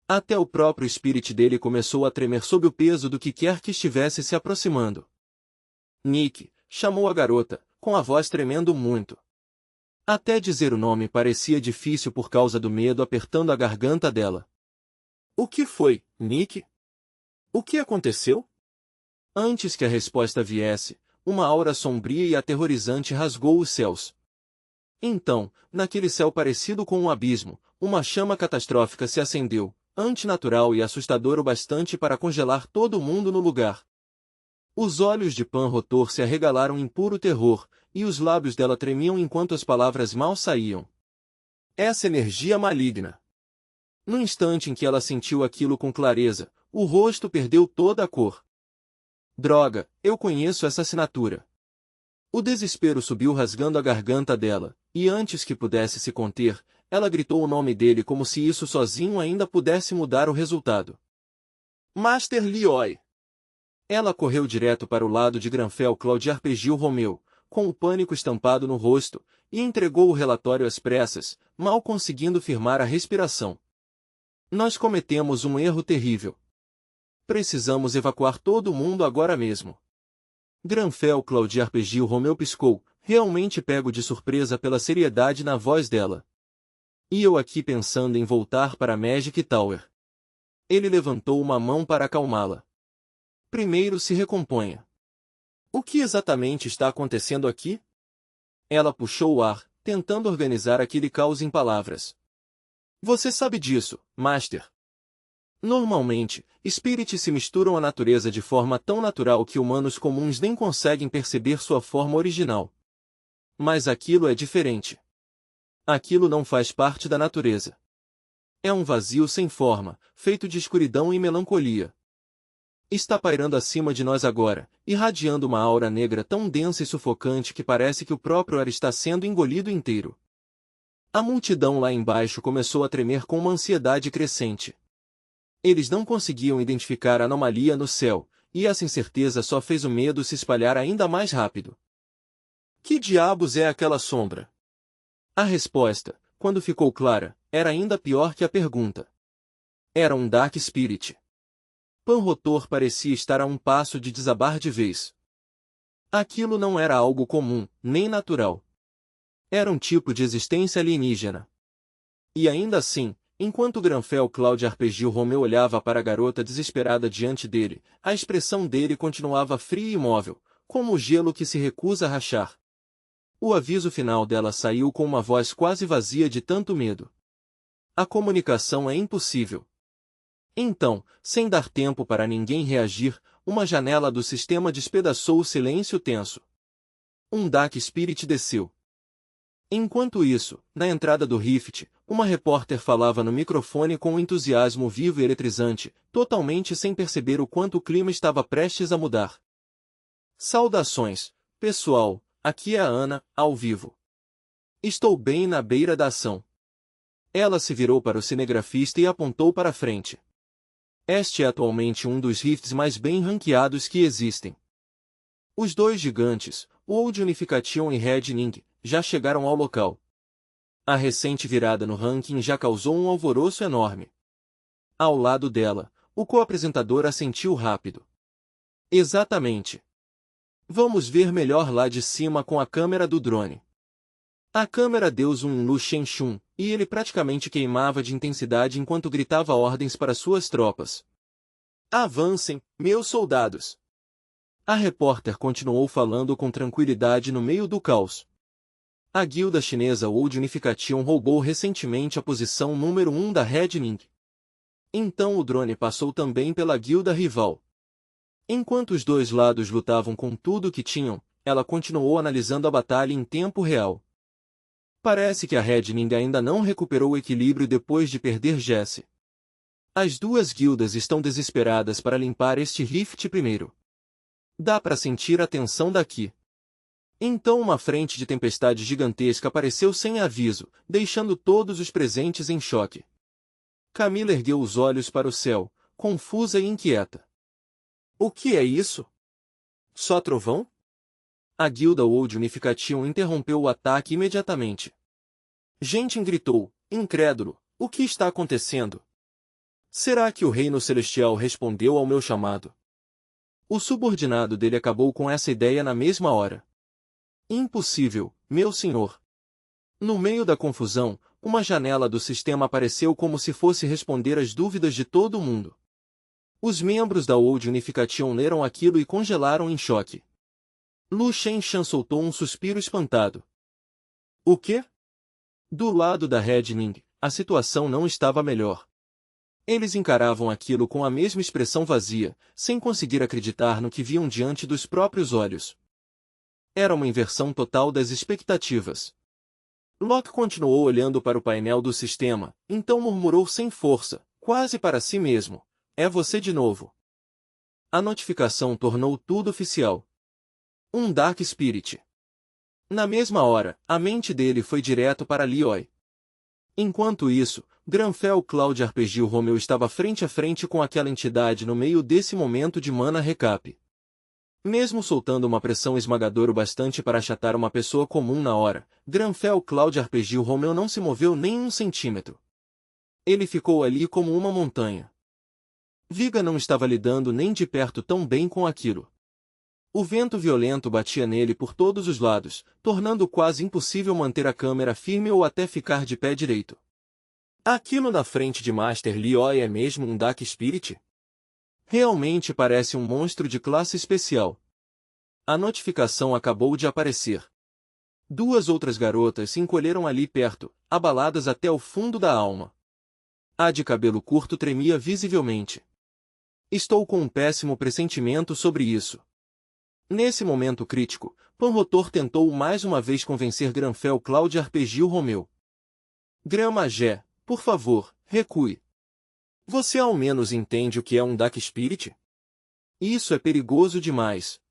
Até o próprio espírito dele começou a tremer sob o peso do que quer que estivesse se aproximando. Nick, chamou a garota, com a voz tremendo muito. Até dizer o nome parecia difícil por causa do medo apertando a garganta dela. O que foi, Nick? O que aconteceu? Antes que a resposta viesse, uma aura sombria e aterrorizante rasgou os céus. Então, naquele céu parecido com um abismo, uma chama catastrófica se acendeu, antinatural e assustador o bastante para congelar todo mundo no lugar. Os olhos de Pan Rotor se arregalaram em puro terror, e os lábios dela tremiam enquanto as palavras mal saíam. Essa energia maligna. No instante em que ela sentiu aquilo com clareza, o rosto perdeu toda a cor. Droga, eu conheço essa assinatura. O desespero subiu rasgando a garganta dela, e antes que pudesse se conter, ela gritou o nome dele como se isso sozinho ainda pudesse mudar o resultado. Master Lioi! Ela correu direto para o lado de Granfell Cloud Arpeggio Romeu, com o pânico estampado no rosto, e entregou o relatório às pressas, mal conseguindo firmar a respiração. Nós cometemos um erro terrível. Precisamos evacuar todo mundo agora mesmo. Granfell Cloud Arpeggio Romeu piscou, realmente pego de surpresa pela seriedade na voz dela. E eu aqui pensando em voltar para Magic Tower. Ele levantou uma mão para acalmá-la. Primeiro se recomponha. O que exatamente está acontecendo aqui? Ela puxou o ar, tentando organizar aquele caos em palavras. Você sabe disso, Master. Normalmente, espíritos se misturam à natureza de forma tão natural que humanos comuns nem conseguem perceber sua forma original. Mas aquilo é diferente. Aquilo não faz parte da natureza. É um vazio sem forma, feito de escuridão e melancolia. Está pairando acima de nós agora, irradiando uma aura negra tão densa e sufocante que parece que o próprio ar está sendo engolido inteiro. A multidão lá embaixo começou a tremer com uma ansiedade crescente. Eles não conseguiam identificar a anomalia no céu, e essa incerteza só fez o medo se espalhar ainda mais rápido. Que diabos é aquela sombra? A resposta, quando ficou clara, era ainda pior que a pergunta. Era um Dark Spirit. Pan Rotor parecia estar a um passo de desabar de vez. Aquilo não era algo comum, nem natural. Era um tipo de existência alienígena. E ainda assim, Enquanto Granfell Cláudio Arpegio Romeu olhava para a garota desesperada diante dele, a expressão dele continuava fria e imóvel, como o gelo que se recusa a rachar. O aviso final dela saiu com uma voz quase vazia de tanto medo. A comunicação é impossível. Então, sem dar tempo para ninguém reagir, uma janela do sistema despedaçou o silêncio tenso. Um Dark Spirit desceu. Enquanto isso, na entrada do Rift, uma repórter falava no microfone com um entusiasmo vivo e eletrizante, totalmente sem perceber o quanto o clima estava prestes a mudar. Saudações, pessoal, aqui é a Ana, ao vivo. Estou bem na beira da ação. Ela se virou para o cinegrafista e apontou para a frente. Este é atualmente um dos rifts mais bem ranqueados que existem. Os dois gigantes, o Old Unification e Red Ning, já chegaram ao local. A recente virada no ranking já causou um alvoroço enorme. Ao lado dela, o co-apresentador assentiu rápido. Exatamente. Vamos ver melhor lá de cima com a câmera do drone. A câmera deu zoom em Lu Shenxun, e ele praticamente queimava de intensidade enquanto gritava ordens para suas tropas. Avancem, meus soldados! A repórter continuou falando com tranquilidade no meio do caos. A guilda chinesa Old Unification roubou recentemente a posição número 1 da Red Ning. Então o drone passou também pela guilda rival. Enquanto os dois lados lutavam com tudo o que tinham, ela continuou analisando a batalha em tempo real. Parece que a Red Ning ainda não recuperou o equilíbrio depois de perder Jesse. As duas guildas estão desesperadas para limpar este rift primeiro. Dá para sentir a tensão daqui. Então uma frente de tempestade gigantesca apareceu sem aviso, deixando todos os presentes em choque. Camila ergueu os olhos para o céu, confusa e inquieta. O que é isso? Só trovão? A guilda Old Unification interrompeu o ataque imediatamente. Gentin gritou, incrédulo, o que está acontecendo? Será que o Reino Celestial respondeu ao meu chamado? O subordinado dele acabou com essa ideia na mesma hora. Impossível, meu senhor. No meio da confusão, uma janela do sistema apareceu como se fosse responder às dúvidas de todo mundo. Os membros da Old Unification leram aquilo e congelaram em choque. Lu Shenxan soltou um suspiro espantado. O quê? Do lado da Red Ning, a situação não estava melhor. Eles encaravam aquilo com a mesma expressão vazia, sem conseguir acreditar no que viam diante dos próprios olhos. Era uma inversão total das expectativas. Locke continuou olhando para o painel do sistema, então murmurou sem força, quase para si mesmo. É você de novo. A notificação tornou tudo oficial. Um Dark Spirit. Na mesma hora, a mente dele foi direto para Lioi. Enquanto isso, Granfell Cláudio Arpegio Romeu estava frente a frente com aquela entidade no meio desse momento de mana recap. Mesmo soltando uma pressão esmagadora o bastante para achatar uma pessoa comum na hora, Granfell Cláudio Arpegio Romeu não se moveu nem 1 centímetro. Ele ficou ali como uma montanha. Viga não estava lidando nem de perto tão bem com aquilo. O vento violento batia nele por todos os lados, tornando quase impossível manter a câmera firme ou até ficar de pé direito. Aquilo na frente de Master Lioi é mesmo um Dark Spirit? Realmente parece um monstro de classe especial. A notificação acabou de aparecer. 2 outras garotas se encolheram ali perto, abaladas até o fundo da alma. A de cabelo curto tremia visivelmente. Estou com um péssimo pressentimento sobre isso. Nesse momento crítico, Panrotor tentou mais uma vez convencer Granfell Cláudio Arpegio Romeu. Grã-Magé, por favor, recue. Você ao menos entende o que é um Dark Spirit? Isso é perigoso demais.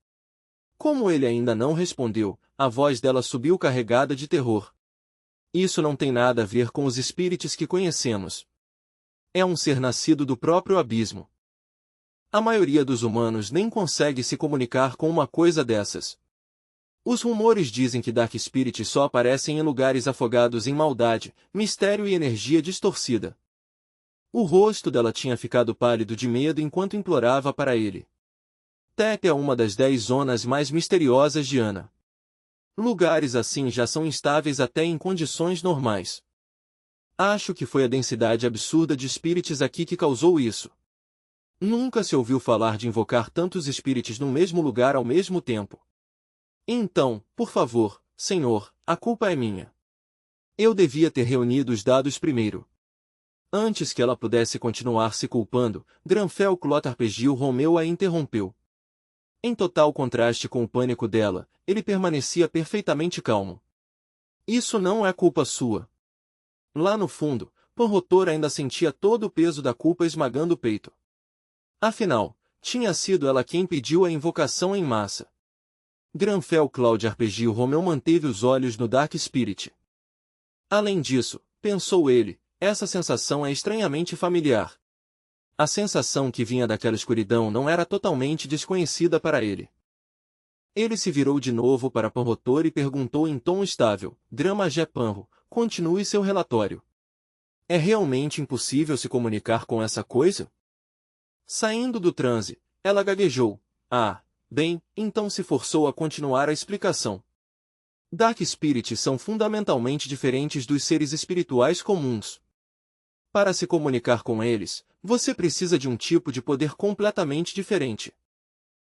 Como ele ainda não respondeu, a voz dela subiu carregada de terror. Isso não tem nada a ver com os espíritos que conhecemos. É um ser nascido do próprio abismo. A maioria dos humanos nem consegue se comunicar com uma coisa dessas. Os rumores dizem que Dark Spirits só aparecem em lugares afogados em maldade, mistério e energia distorcida. O rosto dela tinha ficado pálido de medo enquanto implorava para ele. Tep é uma das 10 zonas mais misteriosas de Ana. Lugares assim já são instáveis até em condições normais. Acho que foi a densidade absurda de espíritos aqui que causou isso. Nunca se ouviu falar de invocar tantos espíritos no mesmo lugar ao mesmo tempo. Então, por favor, senhor, a culpa é minha. Eu devia ter reunido os dados primeiro. Antes que ela pudesse continuar se culpando, Granfell Clotarpegil Romeu a interrompeu. Em total contraste com o pânico dela, ele permanecia perfeitamente calmo. Isso não é culpa sua. Lá no fundo, Panrotor ainda sentia todo o peso da culpa esmagando o peito. Afinal, tinha sido ela quem pediu a invocação em massa. Granfell Clotarpegil Romeu manteve os olhos no Dark Spirit. Além disso, pensou ele, essa sensação é estranhamente familiar. A sensação que vinha daquela escuridão não era totalmente desconhecida para ele. Ele se virou de novo para Panrotor e perguntou em tom estável, Gramagé Panro, continue seu relatório. É realmente impossível se comunicar com essa coisa? Saindo do transe, ela gaguejou. Ah, bem, então se forçou a continuar a explicação. Dark Spirits são fundamentalmente diferentes dos seres espirituais comuns. Para se comunicar com eles, você precisa de um tipo de poder completamente diferente.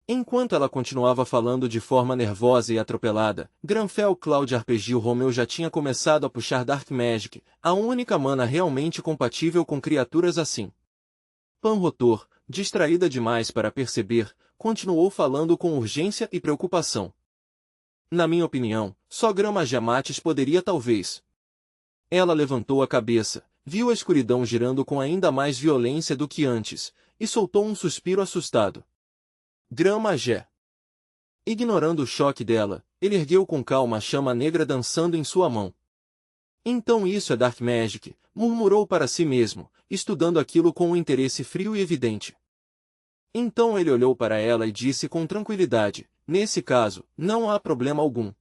Enquanto ela continuava falando de forma nervosa e atropelada, Granfell Clotarpegil Romeu já tinha começado a puxar Dark Magic, a única mana realmente compatível com criaturas assim. Panrotor, distraída demais para perceber, continuou falando com urgência e preocupação. Na minha opinião, só Gramagé Matis poderia talvez. Ela levantou a cabeça, viu a escuridão girando com ainda mais violência do que antes, e soltou um suspiro assustado. Gramagé. Ignorando o choque dela, ele ergueu com calma a chama negra dançando em sua mão. Então isso é Dark Magic, murmurou para si mesmo, estudando aquilo com um interesse frio e evidente. Então ele olhou para ela e disse com tranquilidade, nesse caso, não há problema algum.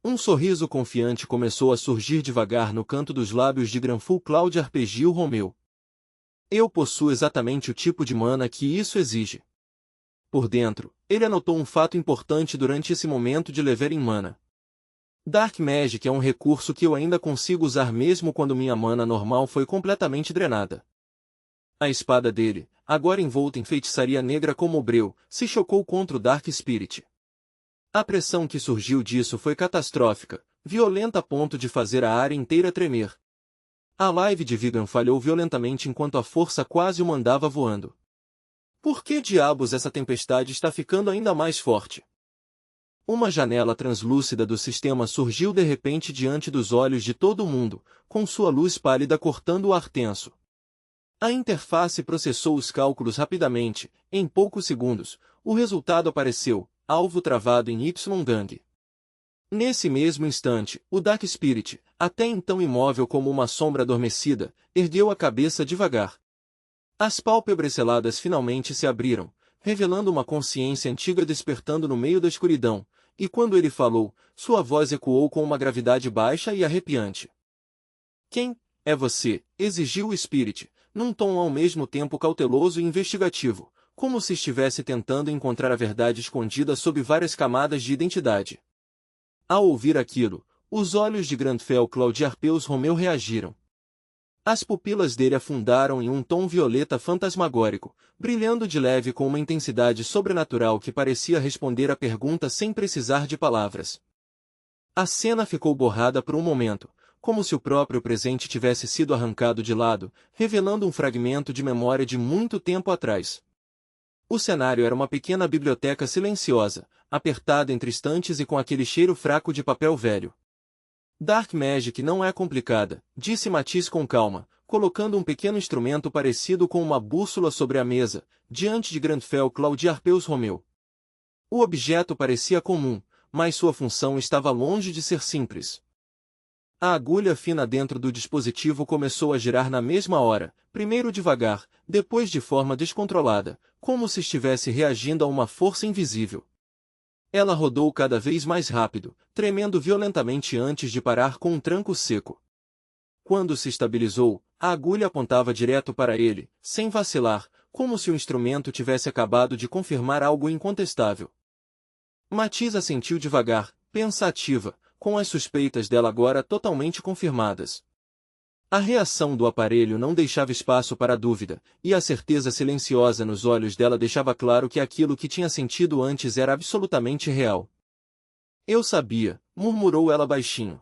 Um sorriso confiante começou a surgir devagar no canto dos lábios de Granfell Clotarpegil Romeu. Eu possuo exatamente o tipo de mana que isso exige. Por dentro, ele anotou um fato importante durante esse momento de lever em mana. Dark Magic é um recurso que eu ainda consigo usar mesmo quando minha mana normal foi completamente drenada. A espada dele, agora envolta em feitiçaria negra como o breu, se chocou contra o Dark Spirit. A pressão que surgiu disso foi catastrófica, violenta a ponto de fazer a área inteira tremer. A live de Vigan falhou violentamente enquanto a força quase o mandava voando. Por que diabos essa tempestade está ficando ainda mais forte? Uma janela translúcida do sistema surgiu de repente diante dos olhos de todo mundo, com sua luz pálida cortando o ar tenso. A interface processou os cálculos rapidamente, em poucos segundos, o resultado apareceu, alvo travado em Y-gang. Nesse mesmo instante, o Dark Spirit, até então imóvel como uma sombra adormecida, ergueu a cabeça devagar. As pálpebras seladas finalmente se abriram, revelando uma consciência antiga despertando no meio da escuridão, e quando ele falou, sua voz ecoou com uma gravidade baixa e arrepiante. Quem é você? Exigiu o Spirit, num tom ao mesmo tempo cauteloso e investigativo, como se estivesse tentando encontrar a verdade escondida sob várias camadas de identidade. Ao ouvir aquilo, os olhos de Granfell Clotarpegil Romeu reagiram. As pupilas dele afundaram em um tom violeta fantasmagórico, brilhando de leve com uma intensidade sobrenatural que parecia responder à pergunta sem precisar de palavras. A cena ficou borrada por um momento, como se o próprio presente tivesse sido arrancado de lado, revelando um fragmento de memória de muito tempo atrás. O cenário era uma pequena biblioteca silenciosa, apertada entre estantes e com aquele cheiro fraco de papel velho. Dark Magic não é complicada, disse Matisse com calma, colocando um pequeno instrumento parecido com uma bússola sobre a mesa, diante de Granfell Clotarpegil Romeu. O objeto parecia comum, mas sua função estava longe de ser simples. A agulha fina dentro do dispositivo começou a girar na mesma hora, primeiro devagar, depois de forma descontrolada, como se estivesse reagindo a uma força invisível. Ela rodou cada vez mais rápido, tremendo violentamente antes de parar com um tranco seco. Quando se estabilizou, a agulha apontava direto para ele, sem vacilar, como se o instrumento tivesse acabado de confirmar algo incontestável. Matisse assentiu devagar, pensativa, com as suspeitas dela agora totalmente confirmadas. A reação do aparelho não deixava espaço para dúvida, e a certeza silenciosa nos olhos dela deixava claro que aquilo que tinha sentido antes era absolutamente real. Eu sabia, murmurou ela baixinho.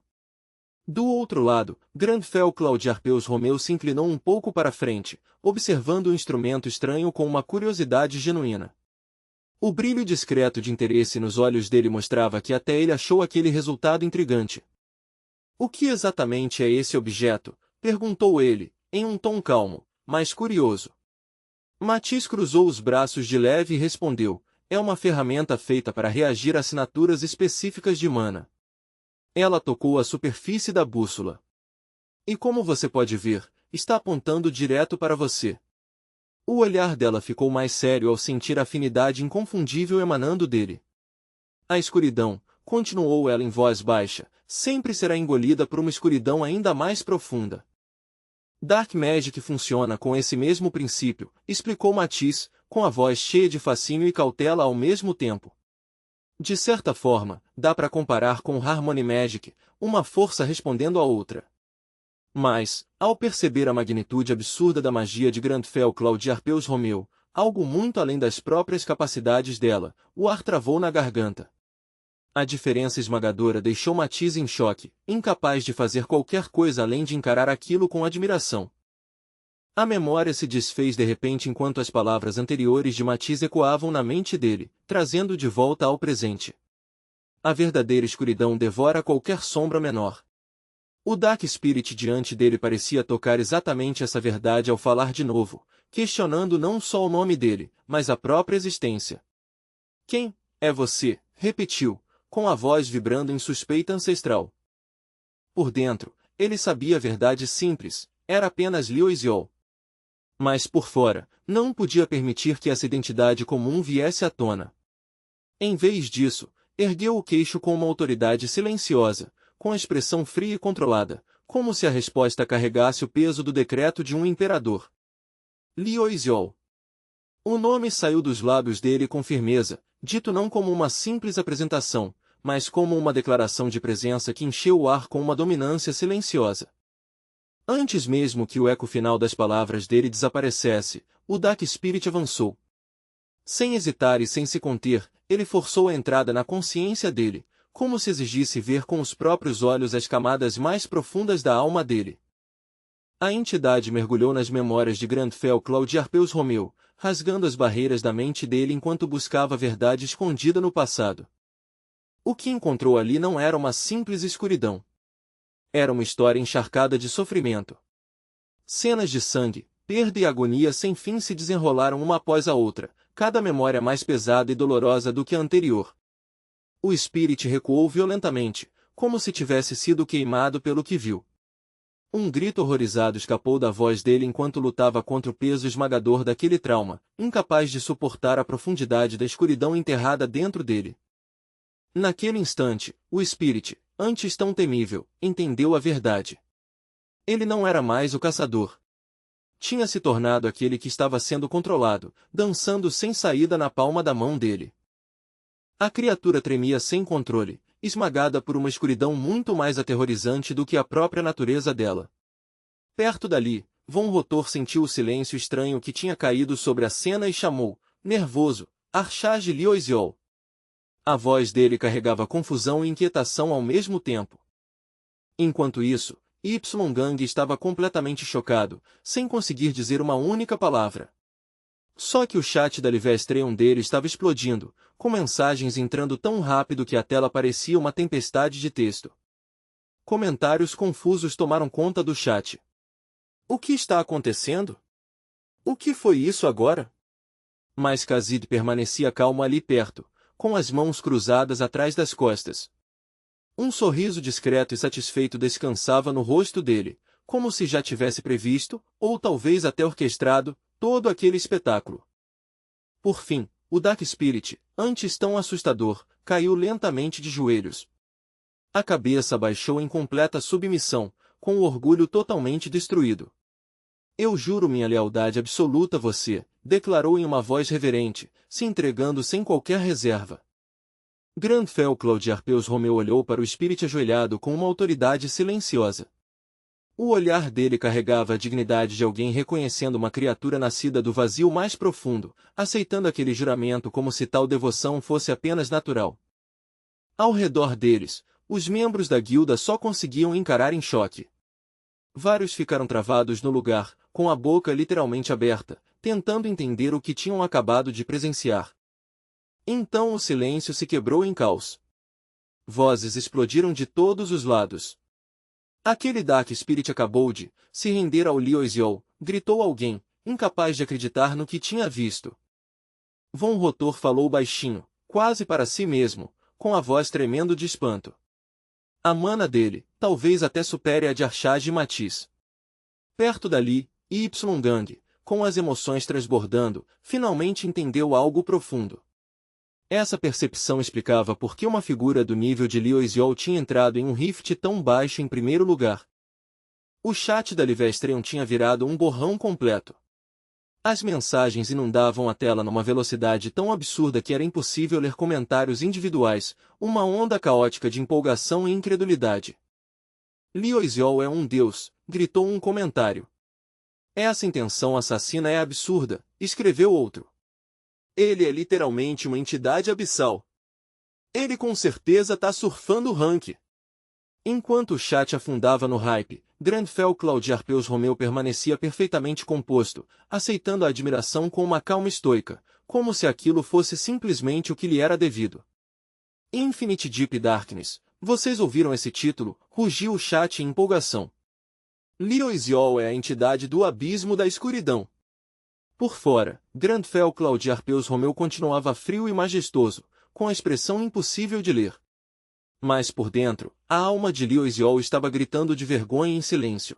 Do outro lado, Grandfell Claude Arpeus Romeu se inclinou um pouco para frente, observando o instrumento estranho com uma curiosidade genuína. O brilho discreto de interesse nos olhos dele mostrava que até ele achou aquele resultado intrigante. O que exatamente é esse objeto? Perguntou ele, em um tom calmo, mas curioso. Matisse cruzou os braços de leve e respondeu, é uma ferramenta feita para reagir a assinaturas específicas de mana. Ela tocou a superfície da bússola. E como você pode ver, está apontando direto para você. O olhar dela ficou mais sério ao sentir a afinidade inconfundível emanando dele. A escuridão, continuou ela em voz baixa, sempre será engolida por uma escuridão ainda mais profunda. Dark Magic funciona com esse mesmo princípio, explicou Matisse, com a voz cheia de fascínio e cautela ao mesmo tempo. De certa forma, dá para comparar com Harmony Magic, uma força respondendo à outra. Mas, ao perceber a magnitude absurda da magia de Grandfell Claude Arpeus Romeu, algo muito além das próprias capacidades dela, o ar travou na garganta. A diferença esmagadora deixou Matisse em choque, incapaz de fazer qualquer coisa além de encarar aquilo com admiração. A memória se desfez de repente enquanto as palavras anteriores de Matisse ecoavam na mente dele, trazendo de volta ao presente. A verdadeira escuridão devora qualquer sombra menor. O Dark Spirit diante dele parecia tocar exatamente essa verdade ao falar de novo, questionando não só o nome dele, mas a própria existência. Quem é você? Repetiu, com a voz vibrando em suspeita ancestral. Por dentro, ele sabia a verdade simples, era apenas Liu Eziol. Mas por fora, não podia permitir que essa identidade comum viesse à tona. Em vez disso, ergueu o queixo com uma autoridade silenciosa, com a expressão fria e controlada, como se a resposta carregasse o peso do decreto de um imperador. Liu Eziol. O nome saiu dos lábios dele com firmeza, dito não como uma simples apresentação, mas como uma declaração de presença que encheu o ar com uma dominância silenciosa. Antes mesmo que o eco final das palavras dele desaparecesse, o Dark Spirit avançou. Sem hesitar e sem se conter, ele forçou a entrada na consciência dele, como se exigisse ver com os próprios olhos as camadas mais profundas da alma dele. A entidade mergulhou nas memórias de Grandfell Claude Arpeus Romeu, rasgando as barreiras da mente dele enquanto buscava a verdade escondida no passado. O que encontrou ali não era uma simples escuridão. Era uma história encharcada de sofrimento. Cenas de sangue, perda e agonia sem fim se desenrolaram uma após a outra, cada memória mais pesada e dolorosa do que a anterior. O Spirit recuou violentamente, como se tivesse sido queimado pelo que viu. Um grito horrorizado escapou da voz dele enquanto lutava contra o peso esmagador daquele trauma, incapaz de suportar a profundidade da escuridão enterrada dentro dele. Naquele instante, o Spirit, antes tão temível, entendeu a verdade. Ele não era mais o caçador. Tinha se tornado aquele que estava sendo controlado, dançando sem saída na palma da mão dele. A criatura tremia sem controle, esmagada por uma escuridão muito mais aterrorizante do que a própria natureza dela. Perto dali, Von Rotor sentiu o silêncio estranho que tinha caído sobre a cena e chamou, nervoso, Archage Liu Eziol. A voz dele carregava confusão e inquietação ao mesmo tempo. Enquanto isso, Y-Gang estava completamente chocado, sem conseguir dizer uma única palavra. Só que o chat da Livestreon dele estava explodindo, com mensagens entrando tão rápido que a tela parecia uma tempestade de texto. Comentários confusos tomaram conta do chat. O que está acontecendo? O que foi isso agora? Mas Khazid permanecia calmo ali perto, com as mãos cruzadas atrás das costas. Um sorriso discreto e satisfeito descansava no rosto dele, como se já tivesse previsto, ou talvez até orquestrado, todo aquele espetáculo. Por fim, o Dark Spirit, antes tão assustador, caiu lentamente de joelhos. A cabeça baixou em completa submissão, com o orgulho totalmente destruído. Eu juro minha lealdade absoluta a você, declarou em uma voz reverente, se entregando sem qualquer reserva. Grandfell Claude Arpeus Romeu olhou para o Spirit ajoelhado com uma autoridade silenciosa. O olhar dele carregava a dignidade de alguém reconhecendo uma criatura nascida do vazio mais profundo, aceitando aquele juramento como se tal devoção fosse apenas natural. Ao redor deles, os membros da guilda só conseguiam encarar em choque. Vários ficaram travados no lugar, com a boca literalmente aberta, tentando entender o que tinham acabado de presenciar. Então o silêncio se quebrou em caos. Vozes explodiram de todos os lados. Aquele Dark Spirit acabou de se render ao Liu Xiao, gritou alguém, incapaz de acreditar no que tinha visto. Von Rotor falou baixinho, quase para si mesmo, com a voz tremendo de espanto. A mana dele, talvez até supere a de Arshad e Matisse. Perto dali, Y-Gang, com as emoções transbordando, finalmente entendeu algo profundo. Essa percepção explicava por que uma figura do nível de Liu Xiao tinha entrado em um rift tão baixo em primeiro lugar. O chat da Livestream tinha virado um borrão completo. As mensagens inundavam a tela numa velocidade tão absurda que era impossível ler comentários individuais, uma onda caótica de empolgação e incredulidade. Liu Xiao é um deus, gritou um comentário. Essa intenção assassina é absurda, escreveu outro. Ele é literalmente uma entidade abissal. Ele com certeza tá surfando o rank. Enquanto o chat afundava no hype, Grandfell Claude Arpeus Romeu permanecia perfeitamente composto, aceitando a admiração com uma calma estoica, como se aquilo fosse simplesmente o que lhe era devido. Infinite Deep Darkness, vocês ouviram esse título? Rugiu o chat em empolgação. Liu Xiao é a entidade do abismo da escuridão. Por fora, Grandfell Claude Arpeus Romeu continuava frio e majestoso, com a expressão impossível de ler. Mas por dentro, a alma de Liu Xiao estava gritando de vergonha em silêncio.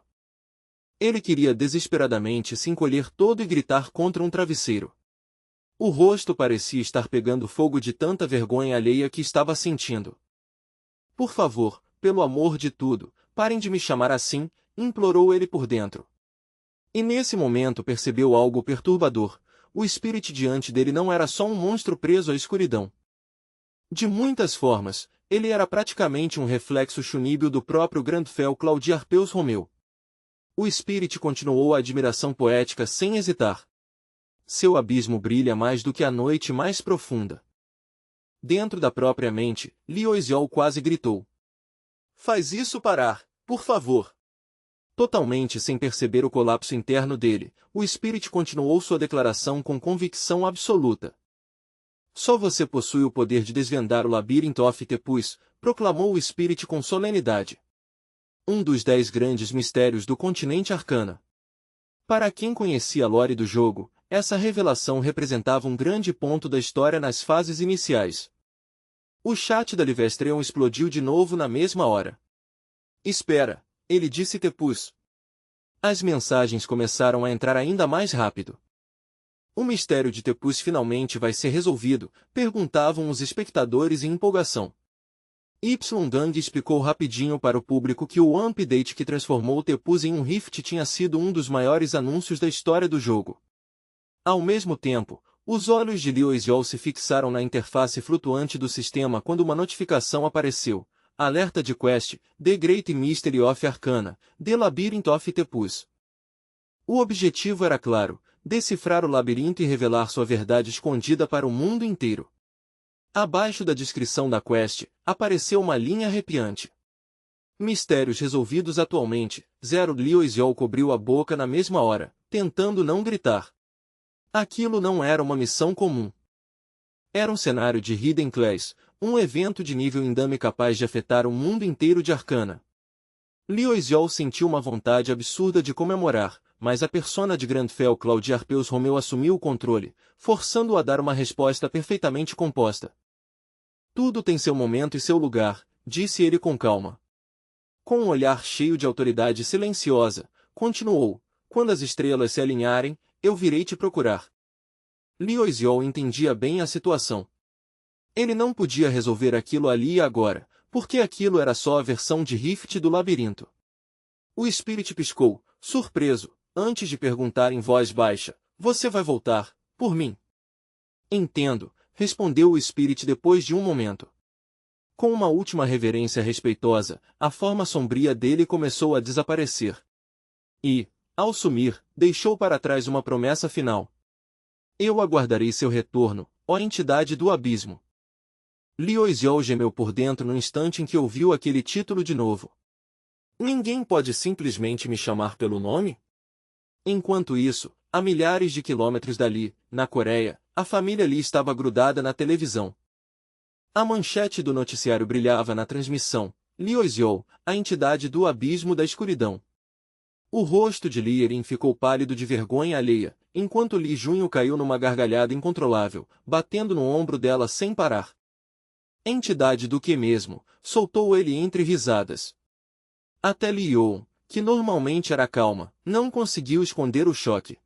Ele queria desesperadamente se encolher todo e gritar contra um travesseiro. O rosto parecia estar pegando fogo de tanta vergonha alheia que estava sentindo. Por favor, pelo amor de tudo, parem de me chamar assim, implorou ele por dentro. E nesse momento percebeu algo perturbador. O Spirit diante dele não era só um monstro preso à escuridão. De muitas formas, ele era praticamente um reflexo chuníbio do próprio Grandfell Claude Arpeus Romeu. O Spirit continuou a admiração poética sem hesitar. Seu abismo brilha mais do que a noite mais profunda. Dentro da própria mente, Liu Xiao quase gritou. Faz isso parar, por favor. Totalmente sem perceber o colapso interno dele, o Spirit continuou sua declaração com convicção absoluta. Só você possui o poder de desvendar o labirinto of Tepus, proclamou o Spirit com solenidade. Um dos 10 grandes mistérios do continente Arcana. Para quem conhecia a lore do jogo, essa revelação representava um grande ponto da história nas fases iniciais. O chat da Livestream explodiu de novo na mesma hora. Espera, ele disse Tepus. As mensagens começaram a entrar ainda mais rápido. O mistério de Tepus finalmente vai ser resolvido, perguntavam os espectadores em empolgação. Y-Gang explicou rapidinho para o público que o update que transformou Tepus em um rift tinha sido um dos maiores anúncios da história do jogo. Ao mesmo tempo, os olhos de Liu Xiao se fixaram na interface flutuante do sistema quando uma notificação apareceu. Alerta de Quest, The Great Mystery of Arcana, The Labyrinth of Tepus. O objetivo era claro, decifrar o labirinto e revelar sua verdade escondida para o mundo inteiro. Abaixo da descrição da quest, apareceu uma linha arrepiante. Mistérios resolvidos atualmente. Liu Xiao cobriu a boca na mesma hora, tentando não gritar. Aquilo não era uma missão comum. Era um cenário de Hidden Class, um evento de nível indame capaz de afetar o mundo inteiro de Arcana. Liu Xiao sentiu uma vontade absurda de comemorar, mas a persona de Grandfell Claude Arpeus Romeu assumiu o controle, forçando-o a dar uma resposta perfeitamente composta. Tudo tem seu momento e seu lugar, disse ele com calma. Com um olhar cheio de autoridade silenciosa, continuou, quando as estrelas se alinharem, eu virei te procurar. Liu Xiao entendia bem a situação. Ele não podia resolver aquilo ali e agora, porque aquilo era só a versão de Rift do labirinto. O Spirit piscou, surpreso, antes de perguntar em voz baixa, você vai voltar, por mim? Entendo, respondeu o Spirit depois de um momento. Com uma última reverência respeitosa, a forma sombria dele começou a desaparecer. E, ao sumir, deixou para trás uma promessa final. Eu aguardarei seu retorno, ó entidade do abismo. Liu Xiao gemeu por dentro no instante em que ouviu aquele título de novo. Ninguém pode simplesmente me chamar pelo nome? Enquanto isso, a milhares de quilômetros dali, na Coreia, a família Lee estava grudada na televisão. A manchete do noticiário brilhava na transmissão: Liu Xiao, a entidade do abismo da escuridão. O rosto de Li Erin ficou pálido de vergonha alheia, enquanto Li Junho caiu numa gargalhada incontrolável, batendo no ombro dela sem parar. Entidade do que mesmo? Soltou ele entre risadas. Até Li Yon, que normalmente era calma, não conseguiu esconder o choque.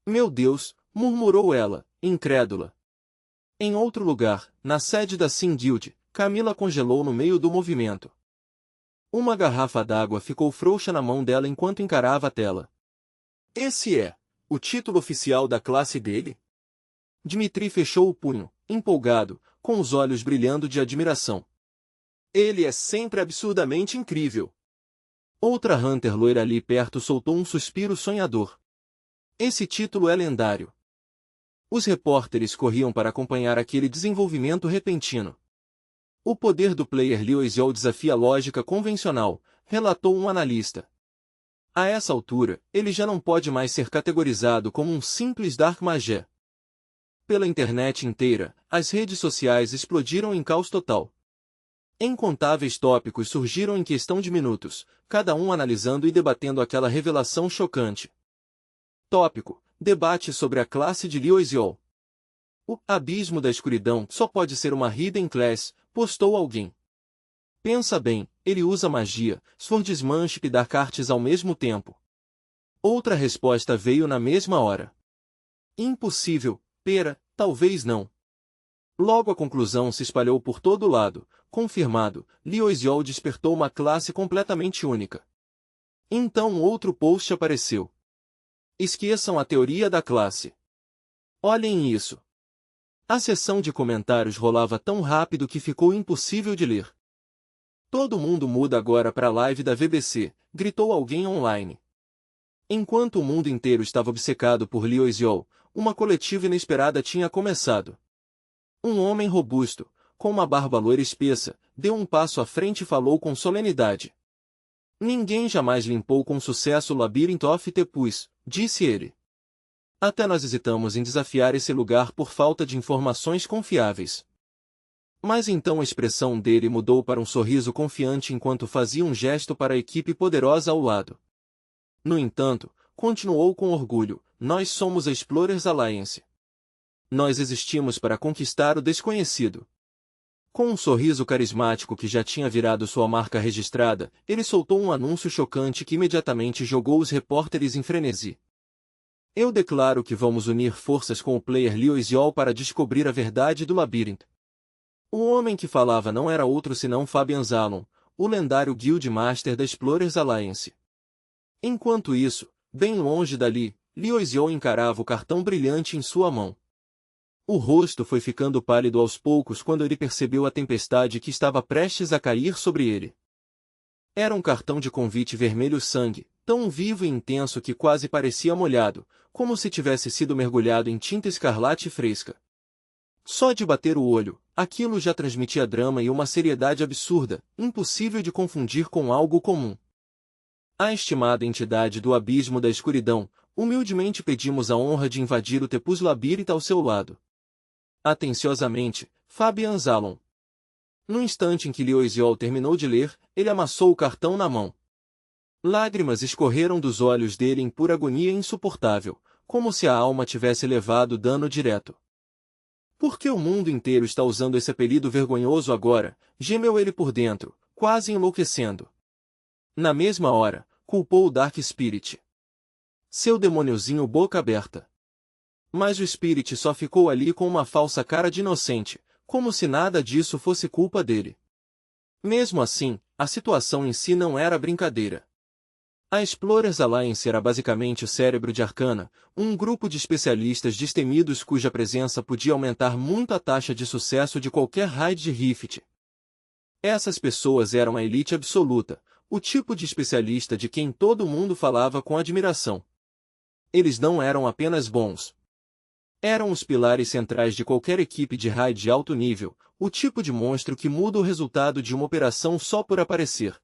Meu Deus, murmurou ela, incrédula. Em outro lugar, na sede da Sin Guild, Camila congelou no meio do movimento. Uma garrafa d'água ficou frouxa na mão dela enquanto encarava a tela. Esse é o título oficial da classe dele? Dmitri fechou o punho, empolgado, com os olhos brilhando de admiração. Ele é sempre absurdamente incrível. Outra Hunter loira ali perto soltou um suspiro sonhador. Esse título é lendário. Os repórteres corriam para acompanhar aquele desenvolvimento repentino. O poder do player Liu Xiao desafia a lógica convencional, relatou um analista. A essa altura, ele já não pode mais ser categorizado como um simples Dark Mage. Pela internet inteira, as redes sociais explodiram em caos total. Incontáveis tópicos surgiram em questão de minutos, cada um analisando e debatendo aquela revelação chocante. Tópico: debate sobre a classe de Liu Xiao. O abismo da escuridão só pode ser uma hidden class, postou alguém. Pensa bem, ele usa magia, swordsmanship e dark arts ao mesmo tempo. Outra resposta veio na mesma hora. Impossível, pera, talvez não. Logo a conclusão se espalhou por todo lado. Confirmado, Liu Xiao despertou uma classe completamente única. Então outro post apareceu. Esqueçam a teoria da classe. Olhem isso. A seção de comentários rolava tão rápido que ficou impossível de ler. Todo mundo muda agora para a live da VBC, gritou alguém online. Enquanto o mundo inteiro estava obcecado por Liu Xiao, uma coletiva inesperada tinha começado. Um homem robusto, com uma barba loira espessa, deu um passo à frente e falou com solenidade. Ninguém jamais limpou com sucesso o Labyrinth of Tepus, disse ele. Até nós hesitamos em desafiar esse lugar por falta de informações confiáveis. Mas então a expressão dele mudou para um sorriso confiante enquanto fazia um gesto para a equipe poderosa ao lado. No entanto, continuou com orgulho, nós somos a Explorers Alliance. Nós existimos para conquistar o desconhecido. Com um sorriso carismático que já tinha virado sua marca registrada, ele soltou um anúncio chocante que imediatamente jogou os repórteres em frenesi. Eu declaro que vamos unir forças com o player Liu Xiao para descobrir a verdade do labirinto. O homem que falava não era outro senão Fabian Zalon, o lendário Guild Master da Explorers Alliance. Enquanto isso, bem longe dali, Liu Xiao encarava o cartão brilhante em sua mão. O rosto foi ficando pálido aos poucos quando ele percebeu a tempestade que estava prestes a cair sobre ele. Era um cartão de convite vermelho sangue, tão vivo e intenso que quase parecia molhado, como se tivesse sido mergulhado em tinta escarlate fresca. Só de bater o olho, aquilo já transmitia drama e uma seriedade absurda, impossível de confundir com algo comum. A estimada entidade do abismo da escuridão, humildemente pedimos a honra de invadir o Tepus Labyrinth ao seu lado. Atenciosamente, Fabian Zalon. No instante em que Liu Xiao terminou de ler, ele amassou o cartão na mão. Lágrimas escorreram dos olhos dele em pura agonia insuportável, como se a alma tivesse levado dano direto. Por que o mundo inteiro está usando esse apelido vergonhoso agora? Gemeu ele por dentro, quase enlouquecendo. Na mesma hora, culpou o Dark Spirit. Seu demôniozinho boca aberta. Mas o Spirit só ficou ali com uma falsa cara de inocente, como se nada disso fosse culpa dele. Mesmo assim, a situação em si não era brincadeira. A Explorers Alliance era basicamente o cérebro de Arcana, um grupo de especialistas destemidos cuja presença podia aumentar muito a taxa de sucesso de qualquer raid de Rift. Essas pessoas eram a elite absoluta, o tipo de especialista de quem todo mundo falava com admiração. Eles não eram apenas bons. Eram os pilares centrais de qualquer equipe de raid de alto nível, o tipo de monstro que muda o resultado de uma operação só por aparecer.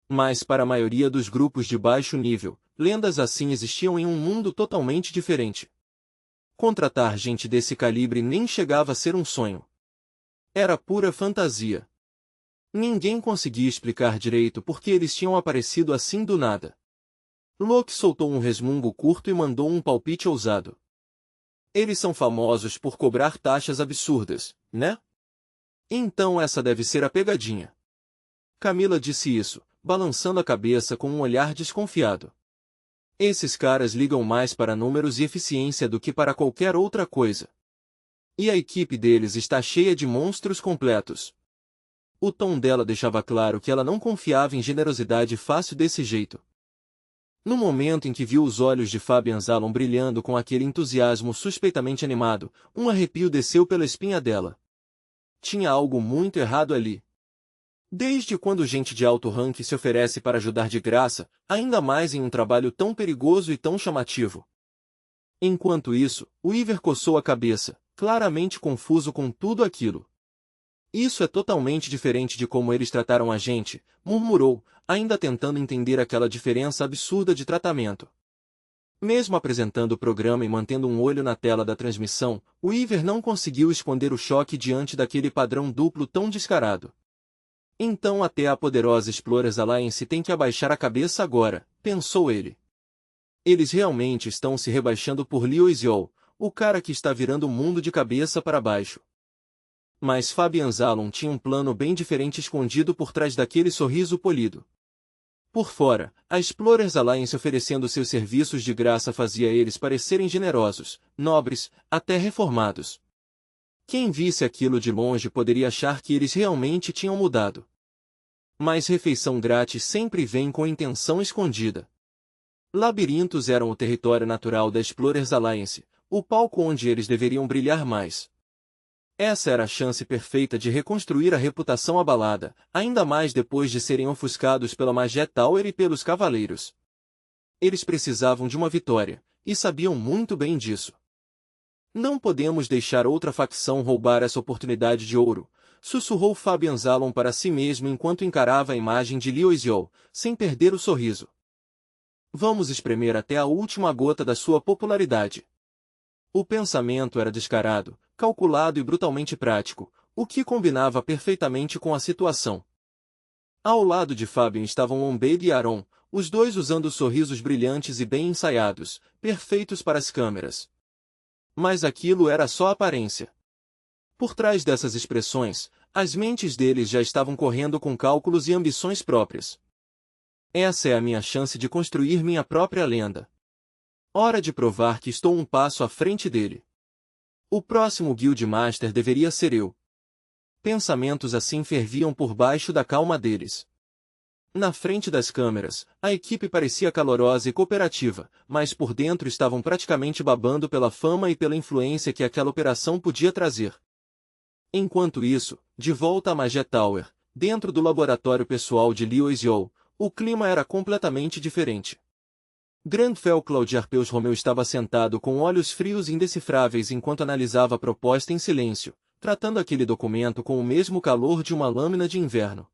Mas para a maioria dos grupos de baixo nível, lendas assim existiam em um mundo totalmente diferente. Contratar gente desse calibre nem chegava a ser um sonho. Era pura fantasia. Ninguém conseguia explicar direito por que eles tinham aparecido assim do nada. Locke soltou um resmungo curto e mandou um palpite ousado. Eles são famosos por cobrar taxas absurdas, né? Então essa deve ser a pegadinha. Camila disse isso, balançando a cabeça com um olhar desconfiado. Esses caras ligam mais para números e eficiência do que para qualquer outra coisa. E a equipe deles está cheia de monstros completos. O tom dela deixava claro que ela não confiava em generosidade fácil desse jeito. No momento em que viu os olhos de Fabian Zalon brilhando com aquele entusiasmo suspeitamente animado, um arrepio desceu pela espinha dela. Tinha algo muito errado ali. Desde quando gente de alto ranking se oferece para ajudar de graça, ainda mais em um trabalho tão perigoso e tão chamativo? Enquanto isso, Weaver coçou a cabeça, claramente confuso com tudo aquilo. Isso é totalmente diferente de como eles trataram a gente, murmurou, ainda tentando entender aquela diferença absurda de tratamento. Mesmo apresentando o programa e mantendo um olho na tela da transmissão, Weaver não conseguiu esconder o choque diante daquele padrão duplo tão descarado. Então até a poderosa Explorers Alliance tem que abaixar a cabeça agora, pensou ele. Eles realmente estão se rebaixando por Liu Xiao, o cara que está virando o mundo de cabeça para baixo. Mas Fabian Zalon tinha um plano bem diferente escondido por trás daquele sorriso polido. Por fora, a Explorers Alliance oferecendo seus serviços de graça fazia eles parecerem generosos, nobres, até reformados. Quem visse aquilo de longe poderia achar que eles realmente tinham mudado. Mas refeição grátis sempre vem com intenção escondida. Labirintos eram o território natural da Explorers Alliance, o palco onde eles deveriam brilhar mais. Essa era a chance perfeita de reconstruir a reputação abalada, ainda mais depois de serem ofuscados pela Magia Tower e pelos Cavaleiros. Eles precisavam de uma vitória, e sabiam muito bem disso. Não podemos deixar outra facção roubar essa oportunidade de ouro, sussurrou Fabian Zalon para si mesmo enquanto encarava a imagem de Liu Xiao, sem perder o sorriso. Vamos espremer até a última gota da sua popularidade. O pensamento era descarado, calculado e brutalmente prático, o que combinava perfeitamente com a situação. Ao lado de Fabian estavam Ombeid e Aaron, os dois usando sorrisos brilhantes e bem ensaiados, perfeitos para as câmeras. Mas aquilo era só aparência. Por trás dessas expressões, as mentes deles já estavam correndo com cálculos e ambições próprias. Essa é a minha chance de construir minha própria lenda. Hora de provar que estou um passo à frente dele. O próximo Guild Master deveria ser eu. Pensamentos assim ferviam por baixo da calma deles. Na frente das câmeras, a equipe parecia calorosa e cooperativa, mas por dentro estavam praticamente babando pela fama e pela influência que aquela operação podia trazer. Enquanto isso, de volta à Magia Tower, dentro do laboratório pessoal de Liu Xiao, o clima era completamente diferente. Grandfell Claude Arpeus Romeu estava sentado com olhos frios e indecifráveis enquanto analisava a proposta em silêncio, tratando aquele documento com o mesmo calor de uma lâmina de inverno.